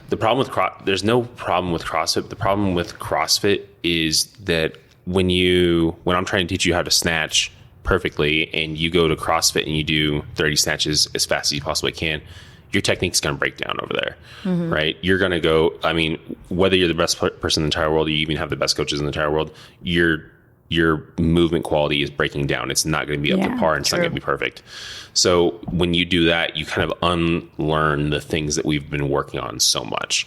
The problem with there's no problem with CrossFit. The problem with CrossFit is that when I'm trying to teach you how to snatch perfectly and you go to CrossFit and you do 30 snatches as fast as you possibly can, your technique's going to break down over there, right? You're going to go, I mean, whether you're the best person in the entire world, or you even have the best coaches in the entire world, your movement quality is breaking down. It's not going to be up to par, and it's not going to be perfect. So when you do that, you kind of unlearn the things that we've been working on so much.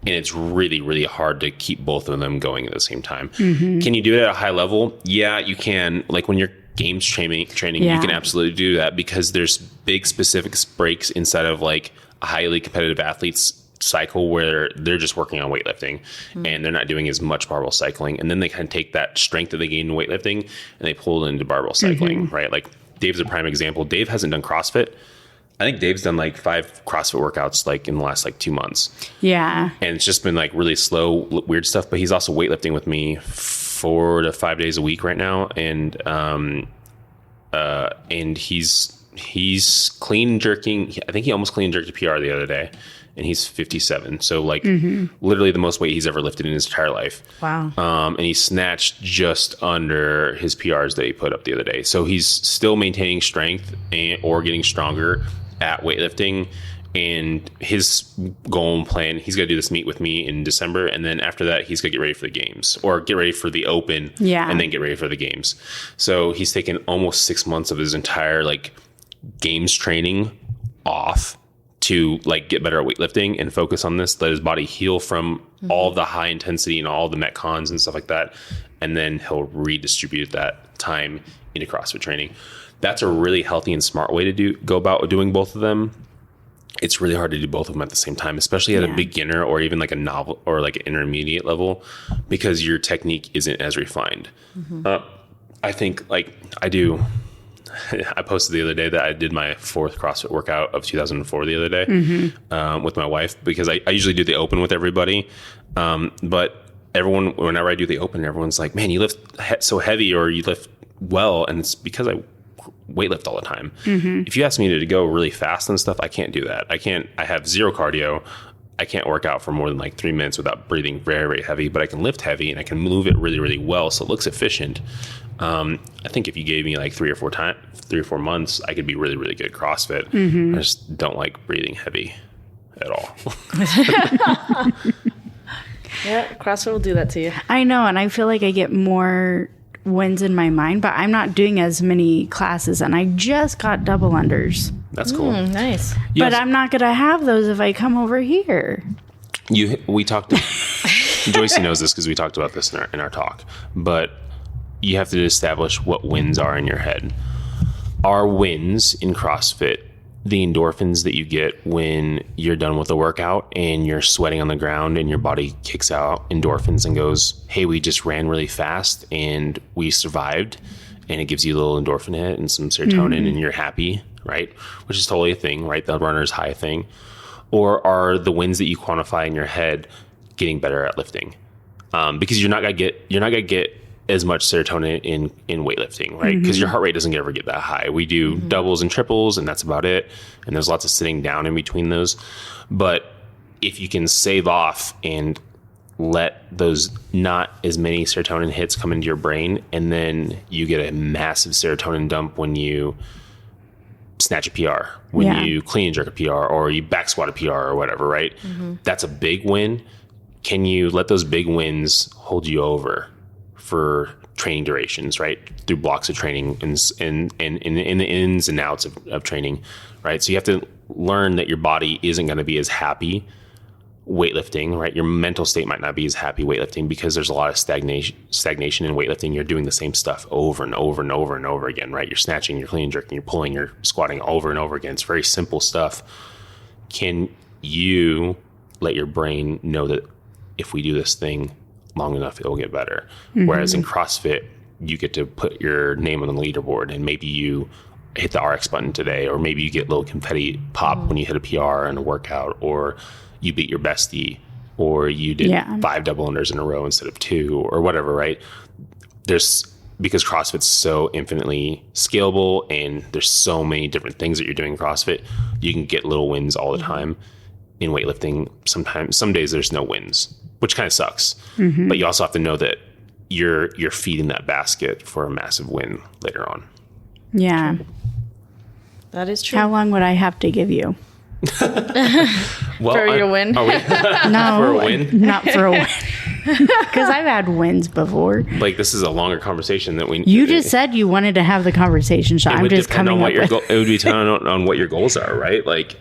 And it's really, really hard to keep both of them going at the same time. Can you do it at a high level? Yeah, you can. Like when you're games training, you can absolutely do that, because there's big specific breaks inside of like a highly competitive athlete's cycle where they're just working on weightlifting and they're not doing as much barbell cycling, and then they kind of take that strength that they gain in weightlifting and they pull it into barbell cycling, right? Like Dave's a prime example. Dave hasn't done CrossFit. I think Dave's done like 5 CrossFit workouts like in the last like 2 months. And it's just been like really slow, weird stuff, but he's also weightlifting with me 4 to 5 days a week right now, and he's clean jerking. I think he almost clean jerked a PR the other day, and he's 57. So like literally the most weight he's ever lifted in his entire life. Wow. And he snatched just under his PRs that he put up the other day. So he's still maintaining strength or getting stronger at weightlifting. And his goal and plan, he's got to do this meet with me in December. And then after that, he's going to get ready for the games, or get ready for the open and then get ready for the games. So he's taken almost 6 months of his entire like games training off to like get better at weightlifting and focus on this, let his body heal from all of the high intensity and all the metcons and stuff like that. And then he'll redistribute that time into CrossFit training. That's a really healthy and smart way to go about doing both of them. It's really hard to do both of them at the same time, especially at a beginner or even like a novel or like an intermediate level, because your technique isn't as refined. I think like I posted the other day that I did my 4th CrossFit workout of 2004 the other day with my wife, because I usually do the open with everybody. But everyone, whenever I do the open, everyone's like, man, you lift so heavy or you lift well. And it's because I weightlift all the time. If you ask me to go really fast and stuff, I can't do that. I have zero cardio. I can't work out for more than like 3 minutes without breathing very, very heavy, but I can lift heavy and I can move it really, really well. So it looks efficient. I think if you gave me like 3 or 4 months, I could be really, really good at CrossFit. I just don't like breathing heavy at all. CrossFit will do that to you. I know. And I feel like I get more wins in my mind, but I'm not doing as many classes, and I just got double unders. That's cool. Nice. But I'm not going to have those if I come over here. We talked to Joyce knows this because we talked about this in our talk, but you have to establish what wins are in your head. Our wins in CrossFit, the endorphins that you get when you're done with the workout and you're sweating on the ground and your body kicks out endorphins and goes, hey, we just ran really fast and we survived, and it gives you a little endorphin hit and some serotonin and you're happy, right? Which is totally a thing, right? The runner's high thing. Or are the wins that you quantify in your head getting better at lifting? Because you're not gonna get as much serotonin in weightlifting, right? Because your heart rate doesn't ever get that high. We do doubles and triples, and that's about it. And there's lots of sitting down in between those. But if you can save off and let those not as many serotonin hits come into your brain, and then you get a massive serotonin dump when you snatch a PR, when you clean and jerk a PR, or you back squat a PR or whatever, right? That's a big win. Can you let those big wins hold you over for training durations, right? Through blocks of training and in the ins and outs of training, right? So you have to learn that your body isn't going to be as happy weightlifting, right? Your mental state might not be as happy weightlifting because there's a lot of stagnation in weightlifting. You're doing the same stuff over and over and over and over again, right? You're snatching, you're clean and jerking, you're pulling, you're squatting over and over again. It's very simple stuff. Can you let your brain know that if we do this thing long enough, it'll get better? Whereas in CrossFit, you get to put your name on the leaderboard, and maybe you hit the RX button today, or maybe you get a little confetti pop when you hit a PR in a workout, or you beat your bestie, or you did 5 double unders in a row instead of 2, or whatever, right? Because CrossFit's so infinitely scalable and there's so many different things that you're doing in CrossFit, you can get little wins all the time. In weightlifting, some days there's no wins, which kind of sucks. But you also have to know that you're feeding that basket for a massive win later on. Yeah. That is true. How long would I have to give you? Well, For your win? No, for a win? Not for a win. Because I've had wins before. Like, this is a longer conversation that we. You just said you wanted to have the conversation, so I'm just coming up with. It would depend on what your goals are, right? Like,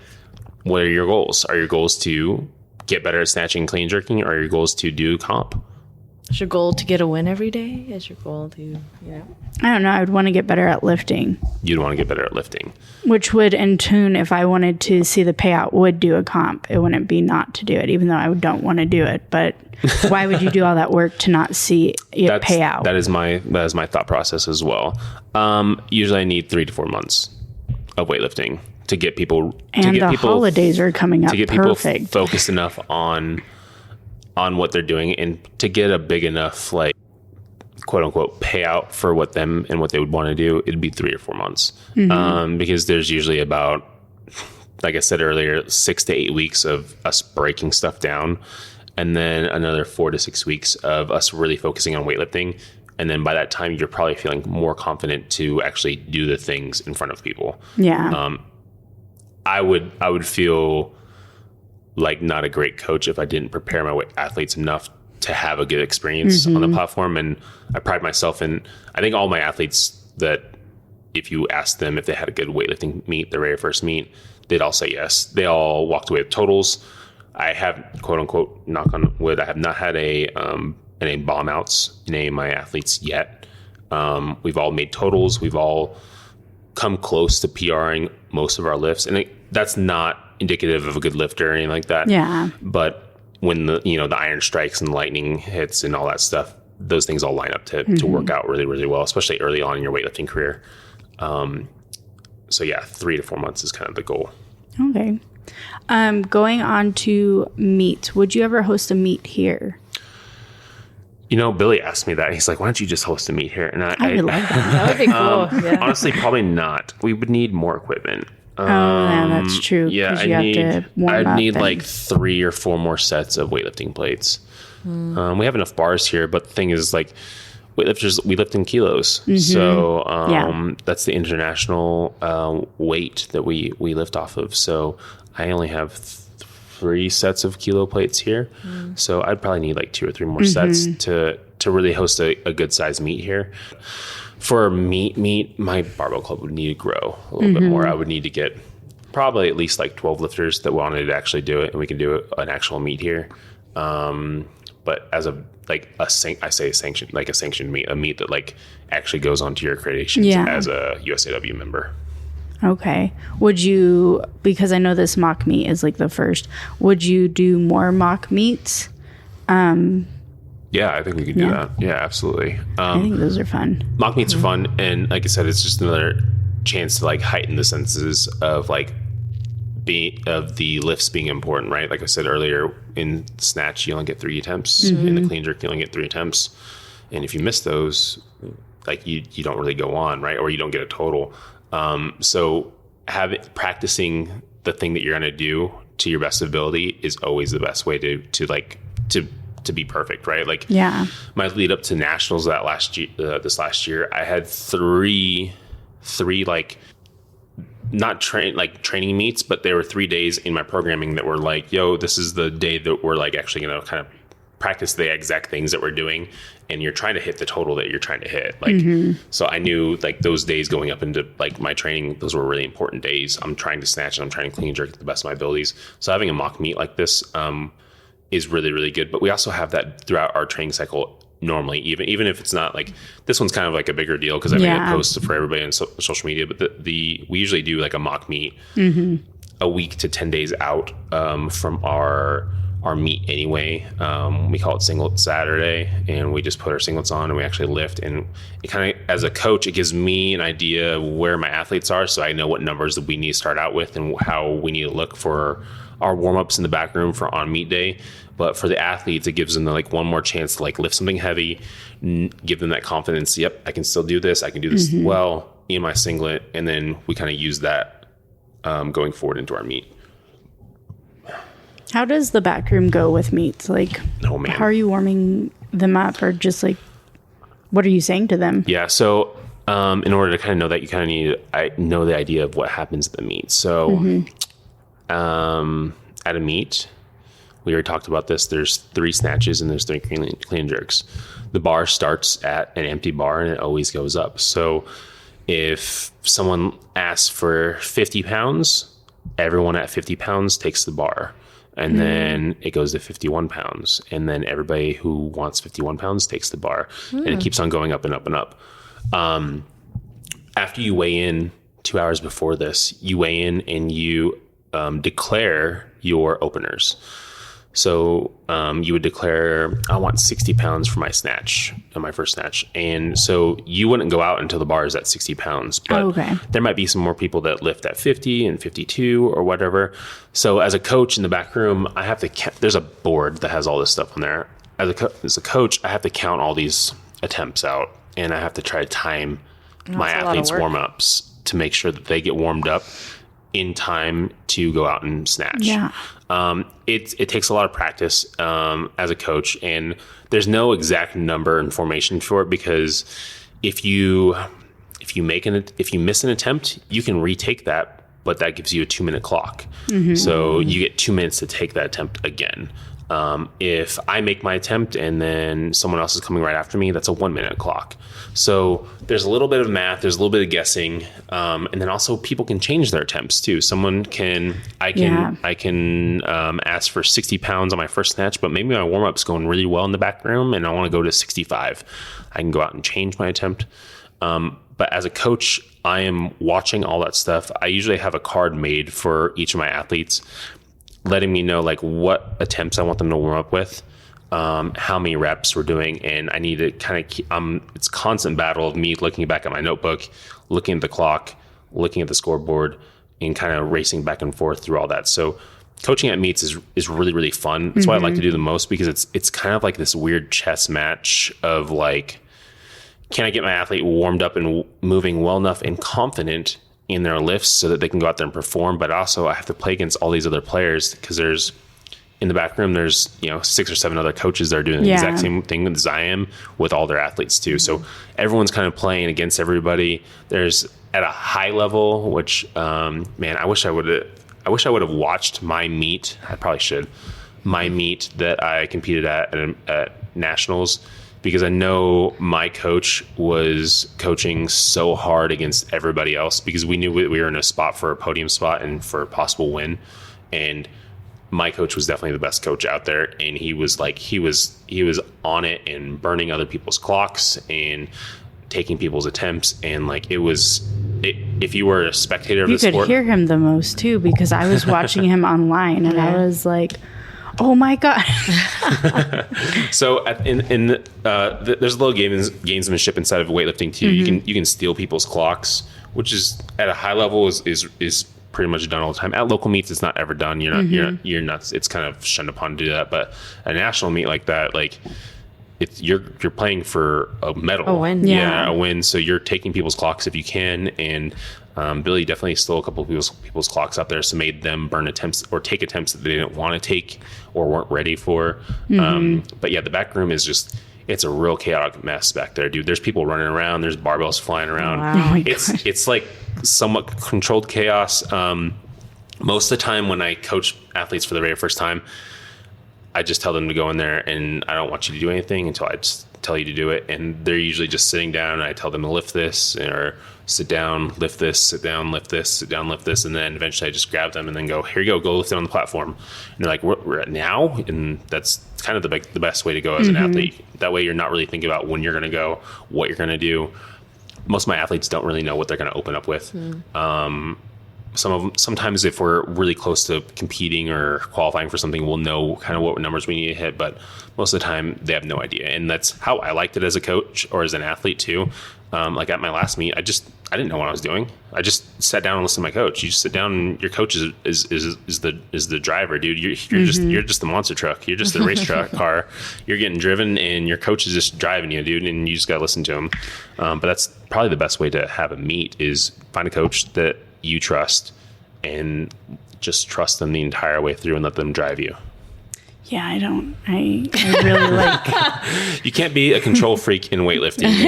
what are your goals? Are your goals to get better at snatching and clean jerking, or are your goals to do comp? Is your goal to get a win every day? Is your goal to, I don't know. I would want to get better at lifting. You'd want to get better at lifting. Which would, in tune, if I wanted to see the payout, would do a comp. It wouldn't be not to do it, even though I don't want to do it. But why would you do all that work to not see it pay out? That is my thought process as well. Usually I need 3 to 4 months of weightlifting to get people. Holidays are coming up. To get perfect. people focused enough on what they're doing, and to get a big enough, like, quote unquote payout for what they would want to do, it'd be 3 or 4 months. Because there's usually about, like I said earlier, 6 to 8 weeks of us breaking stuff down, and then another 4 to 6 weeks of us really focusing on weightlifting. And then by that time, you're probably feeling more confident to actually do the things in front of people. Yeah. I would feel like not a great coach if I didn't prepare my athletes enough to have a good experience on the platform. And I pride myself in, I think all my athletes, that if you asked them if they had a good weightlifting meet, their very first meet, they'd all say yes. They all walked away with totals. I have, quote unquote, knock on wood, I have not had any bomb outs in any of my athletes yet. We've all made totals. We've all come close to PRing most of our lifts. And that's not indicative of a good lifter or anything like that. Yeah. But when the iron strikes and lightning hits and all that stuff, those things all line up to work out really, really well, especially early on in your weightlifting career. So yeah, 3 to 4 months is kind of the goal. Okay. Going on to meets, would you ever host a meet here? Billy asked me that. He's like, why don't you just host a meet here? And I would love that. That would be cool. Yeah. Honestly, probably not. We would need more equipment. Yeah, that's true. Yeah, I'd need like 3 or 4 more sets of weightlifting plates. We have enough bars here, but the thing is, like, weightlifters, we lift in kilos. So that's the international weight that we lift off of. So I only have 3 sets of kilo plates here. So I'd probably need like 2 or 3 more sets to really host a good size meet here. For a meet, my barbell club would need to grow a little bit more. I would need to get probably at least like 12 lifters that wanted to actually do it, and we can do an actual meet here. But as a sanctioned meet, a meet that like actually goes onto your accreditations as a USAW member. Okay. Would you, because I know this mock meet is like the first, would you do more mock meets? Yeah, I think we could do that. Yeah, absolutely. I think those are fun. Mock meets are fun, and like I said, it's just another chance to like heighten the senses of like of the lifts being important, right? Like I said earlier, in snatch you only get 3 attempts, in the clean jerk you only get 3 attempts, and if you miss those, like you don't really go on, right? Or you don't get a total. So practicing the thing that you're going to do to your best ability is always the best way to be perfect, right? Like, my lead up to nationals this last year, I had three like not training meets, but there were 3 days in my programming that were like, yo, this is the day that we're like actually going to kind of practice the exact things that we're doing, and you're trying to hit the total that you're trying to hit. Like, so I knew like those days going up into like my training, those were really important days. I'm trying to snatch and I'm trying to clean and jerk to the best of my abilities. So having a mock meet like this is really, really good. But we also have that throughout our training cycle normally, even if it's not like, this one's kind of like a bigger deal because I make a post for everybody on social media, but we usually do like a mock meet a week to 10 days out from our meet anyway. We call it Singlet Saturday, and we just put our singlets on and we actually lift. And it kind of, as a coach, it gives me an idea of where my athletes are, so I know what numbers that we need to start out with and how we need to look for our warm-ups in the back room for on meet day. But for the athletes, it gives them like one more chance to like lift something heavy, give them that confidence. Yep, I can still do this. I can do this well in my singlet. And then we kind of use that going forward into our meet. How does the back room go with meets? Like, oh, man. How are you warming them up, or just like, what are you saying to them? Yeah. So in order to kind of know that, you kind of need to know the idea of what happens at the meet. So at a meet, we already talked about this. There's 3 snatches and there's 3 clean jerks. The bar starts at an empty bar and it always goes up. So if someone asks for 50 pounds, everyone at 50 pounds takes the bar. And then it goes to 51 pounds. And then everybody who wants 51 pounds takes the bar. And it keeps on going up and up and up. After you weigh in 2 hours before this, you weigh in and you declare your openers. So you would declare, I want 60 pounds for my snatch, my first snatch. And so you wouldn't go out until the bar is at 60 pounds. But there might be some more people that lift at 50 and 52 or whatever. So as a coach in the back room, I have to there's a board that has all this stuff on there. As a coach, I have to count all these attempts out, and I have to try to time my athletes' warm-ups to make sure that they get warmed up in time to go out and snatch. Yeah. It takes a lot of practice as a coach, and there's no exact number and formation for it, because if you miss an attempt, you can retake that, but that gives you a 2-minute clock. So you get 2 minutes to take that attempt again. If I make my attempt and then someone else is coming right after me, that's a 1-minute clock. So there's a little bit of math, there's a little bit of guessing. And then also people can change their attempts too. I can ask for 60 pounds on my first snatch, but maybe my warm up's going really well in the back room and I want to go to 65. I can go out and change my attempt. But as a coach, I am watching all that stuff. I usually have a card made for each of my athletes, letting me know like what attempts I want them to warm up with, how many reps we're doing. And I need to kind of it's a constant battle of me looking back at my notebook, looking at the clock, looking at the scoreboard, and kind of racing back and forth through all that. So coaching at meets is really, really fun. That's what I like to do the most, because it's kind of like this weird chess match of like, can I get my athlete warmed up and moving well enough and confident in their lifts so that they can go out there and perform. But also I have to play against all these other players, because in the back room, there's 6 or 7 other coaches that are doing the exact same thing as I am with all their athletes too. So everyone's kind of playing against everybody. There's at a high level, which man, I wish I would have watched my meet. I probably should. My meet that I competed at nationals, because I know my coach was coaching so hard against everybody else, because we knew we were in a spot for a podium spot and for a possible win. And my coach was definitely the best coach out there. And he was on it and burning other people's clocks and taking people's attempts. And like, if you were a spectator of the sport, you could hear him the most too, because I was watching him online and I was like, oh my God. So there's a little gamesmanship inside of weightlifting too. You can steal people's clocks, which is at a high level is pretty much done all the time. At local meets, it's not ever done. You're not. It's kind of shunned upon to do that. But a national meet like that, like you're playing for a medal, a win, a win. So you're taking people's clocks if you can, and Billy definitely stole a couple of people's clocks out there, so made them burn attempts or take attempts that they didn't want to take or weren't ready for. But yeah, the back room is it's a real chaotic mess back there, dude. There's people running around. There's barbells flying around. Wow. It's like somewhat controlled chaos. Most of the time when I coach athletes for the very first time, I just tell them to go in there, and I don't want you to do anything until I just tell you to do it. And they're usually just sitting down, and I tell them to lift this, or sit down, lift this, sit down, lift this, sit down, lift this. And then eventually I just grab them and then go, here you go lift it on the platform. And they're like, we're at now? And that's kind of the best way to go as an athlete. That way you're not really thinking about when you're going to go, what you're going to do. Most of my athletes don't really know what they're going to open up with. Sometimes if we're really close to competing or qualifying for something, we'll know kind of what numbers we need to hit, but most of the time they have no idea. And that's how I liked it as a coach or as an athlete too. Like at my last meet, I didn't know what I was doing. I just sat down and listened to my coach. You just sit down, and your coach is the driver, dude. You're just the monster truck. You're just the race truck car. You're getting driven, and your coach is just driving you, dude. And you just gotta listen to him. But that's probably the best way to have a meet is find a coach that you trust and just trust them the entire way through and let them drive you. Yeah, I really like. You can't be a control freak in weightlifting. You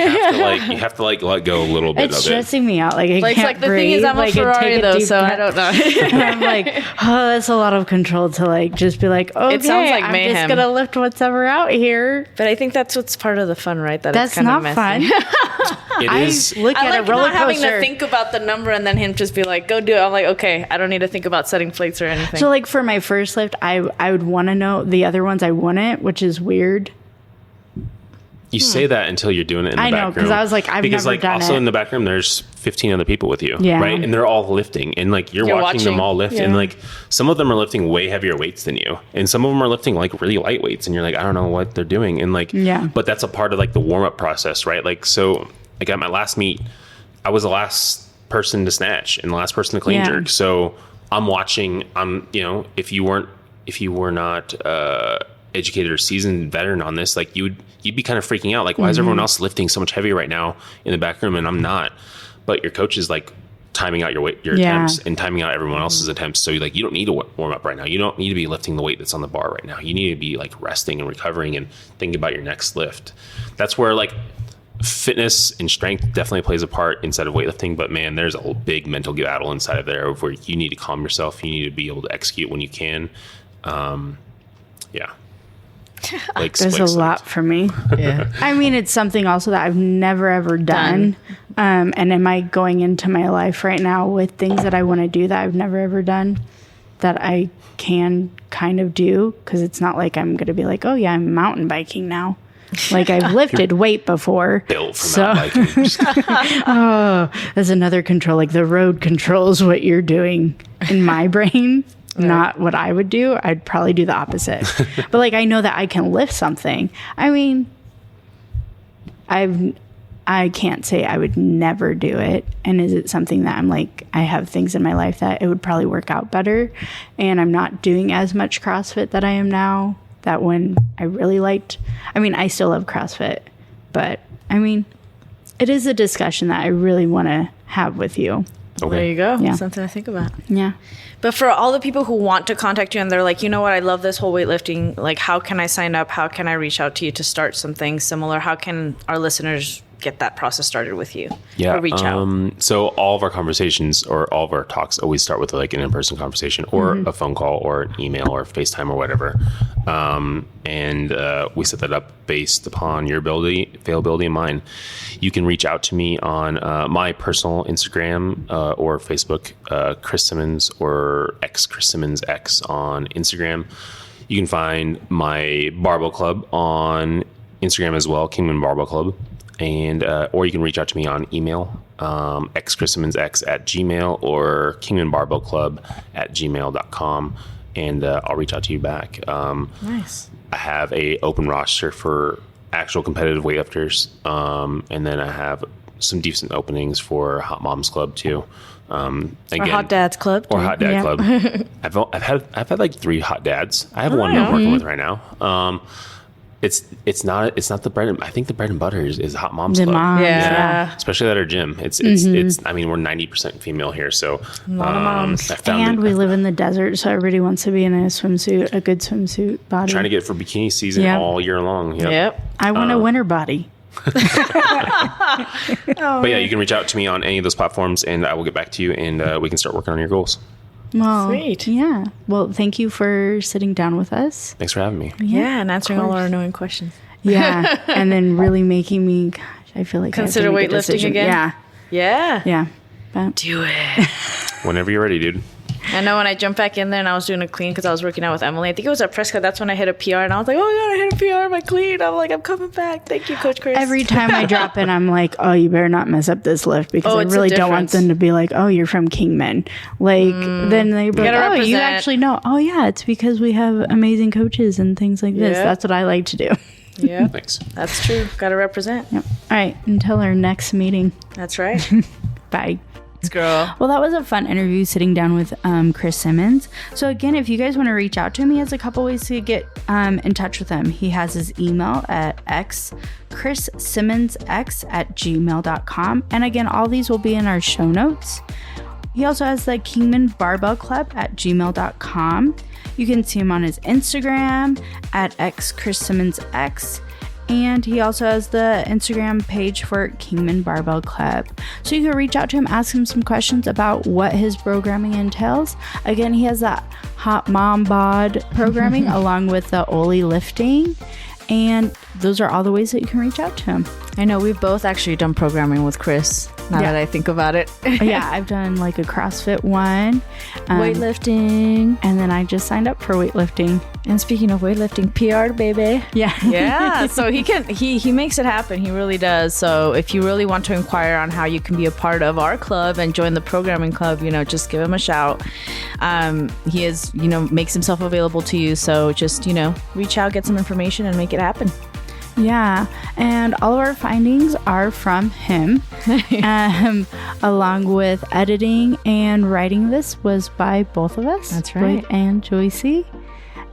have to let go a little bit of it. It's stressing me out. Like I Like, can't like the breathe. thing is, I'm a Ferrari though, so I don't know. And I'm like, oh, that's a lot of control to like just be like, okay, It sounds like I'm mayhem. just gonna lift whatever out here. But I think that's what's part of the fun, right? That That's it's kind not of messy. fun. It is. Look I at like a roller not having coaster. to think about the number and then him just be like, go do it. I'm like, okay, I don't need to think about setting plates or anything. So like for my first lift, I would want to know. The other ones I wouldn't, which is weird. You say that until you're doing it in the back room. I know, because I was like, I've never done also it. in the back room, there's 15 other people with you, Yeah. right? And they're all lifting, and like you're watching them all lift, yeah. and like some of them are lifting way heavier weights than you, and some of them are lifting like really light weights, and you're like, I don't know what they're doing, and like, Yeah. But that's a part of like the warm up process, right? Like, so like at my last meet, I was the last person to snatch and the last person to clean Yeah. jerk, so I'm watching. If you were not educated or seasoned veteran on this, like you'd be kind of freaking out. Like, why is everyone else lifting so much heavier right now in the back room and I'm not? But your coach is like timing out your attempts and timing out everyone else's attempts. So like, you don't need to warm up right now. You don't need to be lifting the weight that's on the bar right now. You need to be like resting and recovering and thinking about your next lift. That's where like fitness and strength definitely plays a part inside of weightlifting, but man, there's a big mental battle inside of there where you need to calm yourself. You need to be able to execute when you can. Yeah. Like There's a lot for me. yeah. I mean, it's something also that I've never ever done. And am I going into my life right now with things that I want to do that I've never ever done that I can kind of do? Because it's not like I'm going to be like, oh yeah, I'm mountain biking now. Like I've lifted weight before. Built for mountain biking. Just Oh, that's another control. Like the road controls what you're doing in my brain. Not what I would do. I'd probably do the opposite. But like I know that I can lift something. I mean, I can't say I would never do it. And is it something that I'm like, I have things in my life that it would probably work out better, and I'm not doing as much CrossFit that I am now. That when I really liked, I mean, I still love CrossFit, but I mean, it is a discussion that I really want to have with you. okay. There you go. Yeah. Something to think about. Yeah. But for all the people who want to contact you and they're like, you know what, I love this whole weightlifting. Like, how can I sign up? How can I reach out to you to start something similar? How can our listeners get that process started with you? Yeah. Or reach out? So all of our conversations or all of our talks always start with like an in-person conversation or a phone call or an email or FaceTime or whatever. And we set that up based upon your availability and mine. You can reach out to me on my personal Instagram or Facebook, Chris Simmons or Chris Simmons X on Instagram. You can find my Barbell Club on Instagram as well, Kingman Barbell Club. And or you can reach out to me on email, xchrissimmonsx@gmail or kingmanbarbellclub@gmail.com, and I'll reach out to you back. Nice. I have a open roster for actual competitive weightlifters, and then I have some decent openings for Hot Moms Club too. Again, Or Hot Dads Club. or Hot Dad Yeah. Club. I've had like 3 hot dads. I have one that I'm working with right now. It's not the bread. I think the bread and butter is Hot Moms The Club. moms, Yeah. Especially at our gym. It's I mean, we're 90% female here, so lot of moms. I found And we live in the desert, so everybody wants to be in a swimsuit, a good swimsuit body. trying to get for bikini season Yeah. all year long. Yep. I want a winter body. But yeah, you can reach out to me on any of those platforms, and I will get back to you, and we can start working on your goals. Well, Sweet. Yeah. Well, thank you for sitting down with us. Thanks for having me. Yeah, and answering all our annoying questions. Yeah. And then really making me, gosh, I feel like Consider I have to make a weightlifting decision. again? Yeah. Yeah. Yeah. But Do it. Whenever you're ready, dude. I know when I jumped back in there and I was doing a clean because I was working out with Emily. I think it was at Prescott. That's when I hit a PR and I was like, oh my God, I hit a PR in my clean. I'm like, I'm coming back. Thank you, Coach Chris. every time I drop in, I'm like, oh, you better not mess up this lift because I it's a really don't want difference. them to be like, oh, you're from Kingman. Like, then they be like, gotta oh, you represent. actually know. Oh, yeah, it's because we have amazing coaches and things like this. Yeah. That's what I like to do. Yeah, Thanks. that's true. Got to represent. Yep. All right. Until our next meeting. That's right. Bye. Girl. Well, that was a fun interview sitting down with Chris Simmons. So again, if you guys want to reach out to him, he has a couple ways to get in touch with him. He has his email at chrissimmonsx@gmail.com. And again, all these will be in our show notes. He also has the Kingman Barbell Club at gmail.com. You can see him on his Instagram at chrissimmonsx. And he also has the Instagram page for Kingman Barbell Club. So you can reach out to him, ask him some questions about what his programming entails. Again, he has that Hot Mom Bod programming along with the Oli lifting. And those are all the ways that you can reach out to him. I know we've both actually done programming with Chris. Now that I think about it. Yeah, I've done like a CrossFit one. Weightlifting. And then I just signed up for weightlifting. And speaking of weightlifting, PR, baby. Yeah. Yeah, so he makes it happen. He really does. So if you really want to inquire on how you can be a part of our club and join the programming club, just give him a shout. He is, makes himself available to you. So just, reach out, get some information and make it happen. Yeah, and all of our findings are from him, along with editing and writing. This was by both of us. That's right. Blake and Joyce.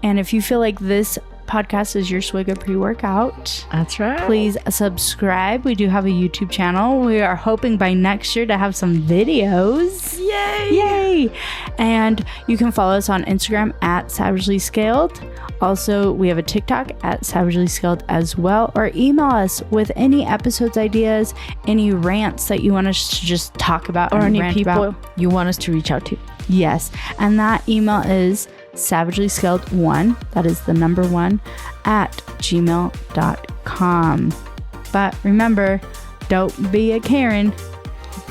And if you feel like this podcast is your swig of pre-workout, That's right. please subscribe. We do have a YouTube channel. We are hoping by next year to have some videos. Yay! And you can follow us on Instagram at Savagely Scaled. Also, we have a TikTok at Savagely Scaled as well. Or email us with any episodes ideas, any rants that you want us to just talk about, Or and any rant people about. you want us to reach out to. Yes, and that email is savagelyscaled1, that is the number 1, at gmail.com. But remember, don't be a Karen,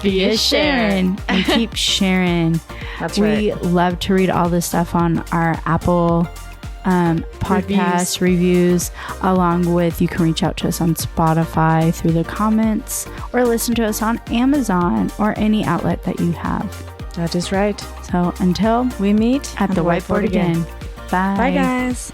be a Sharon, and keep sharing. That's We love to read all this stuff on our Apple podcast reviews, along with you can reach out to us on Spotify through the comments, or listen to us on Amazon or any outlet that you have. That is right. So until We meet at the whiteboard again. Bye. Bye, guys.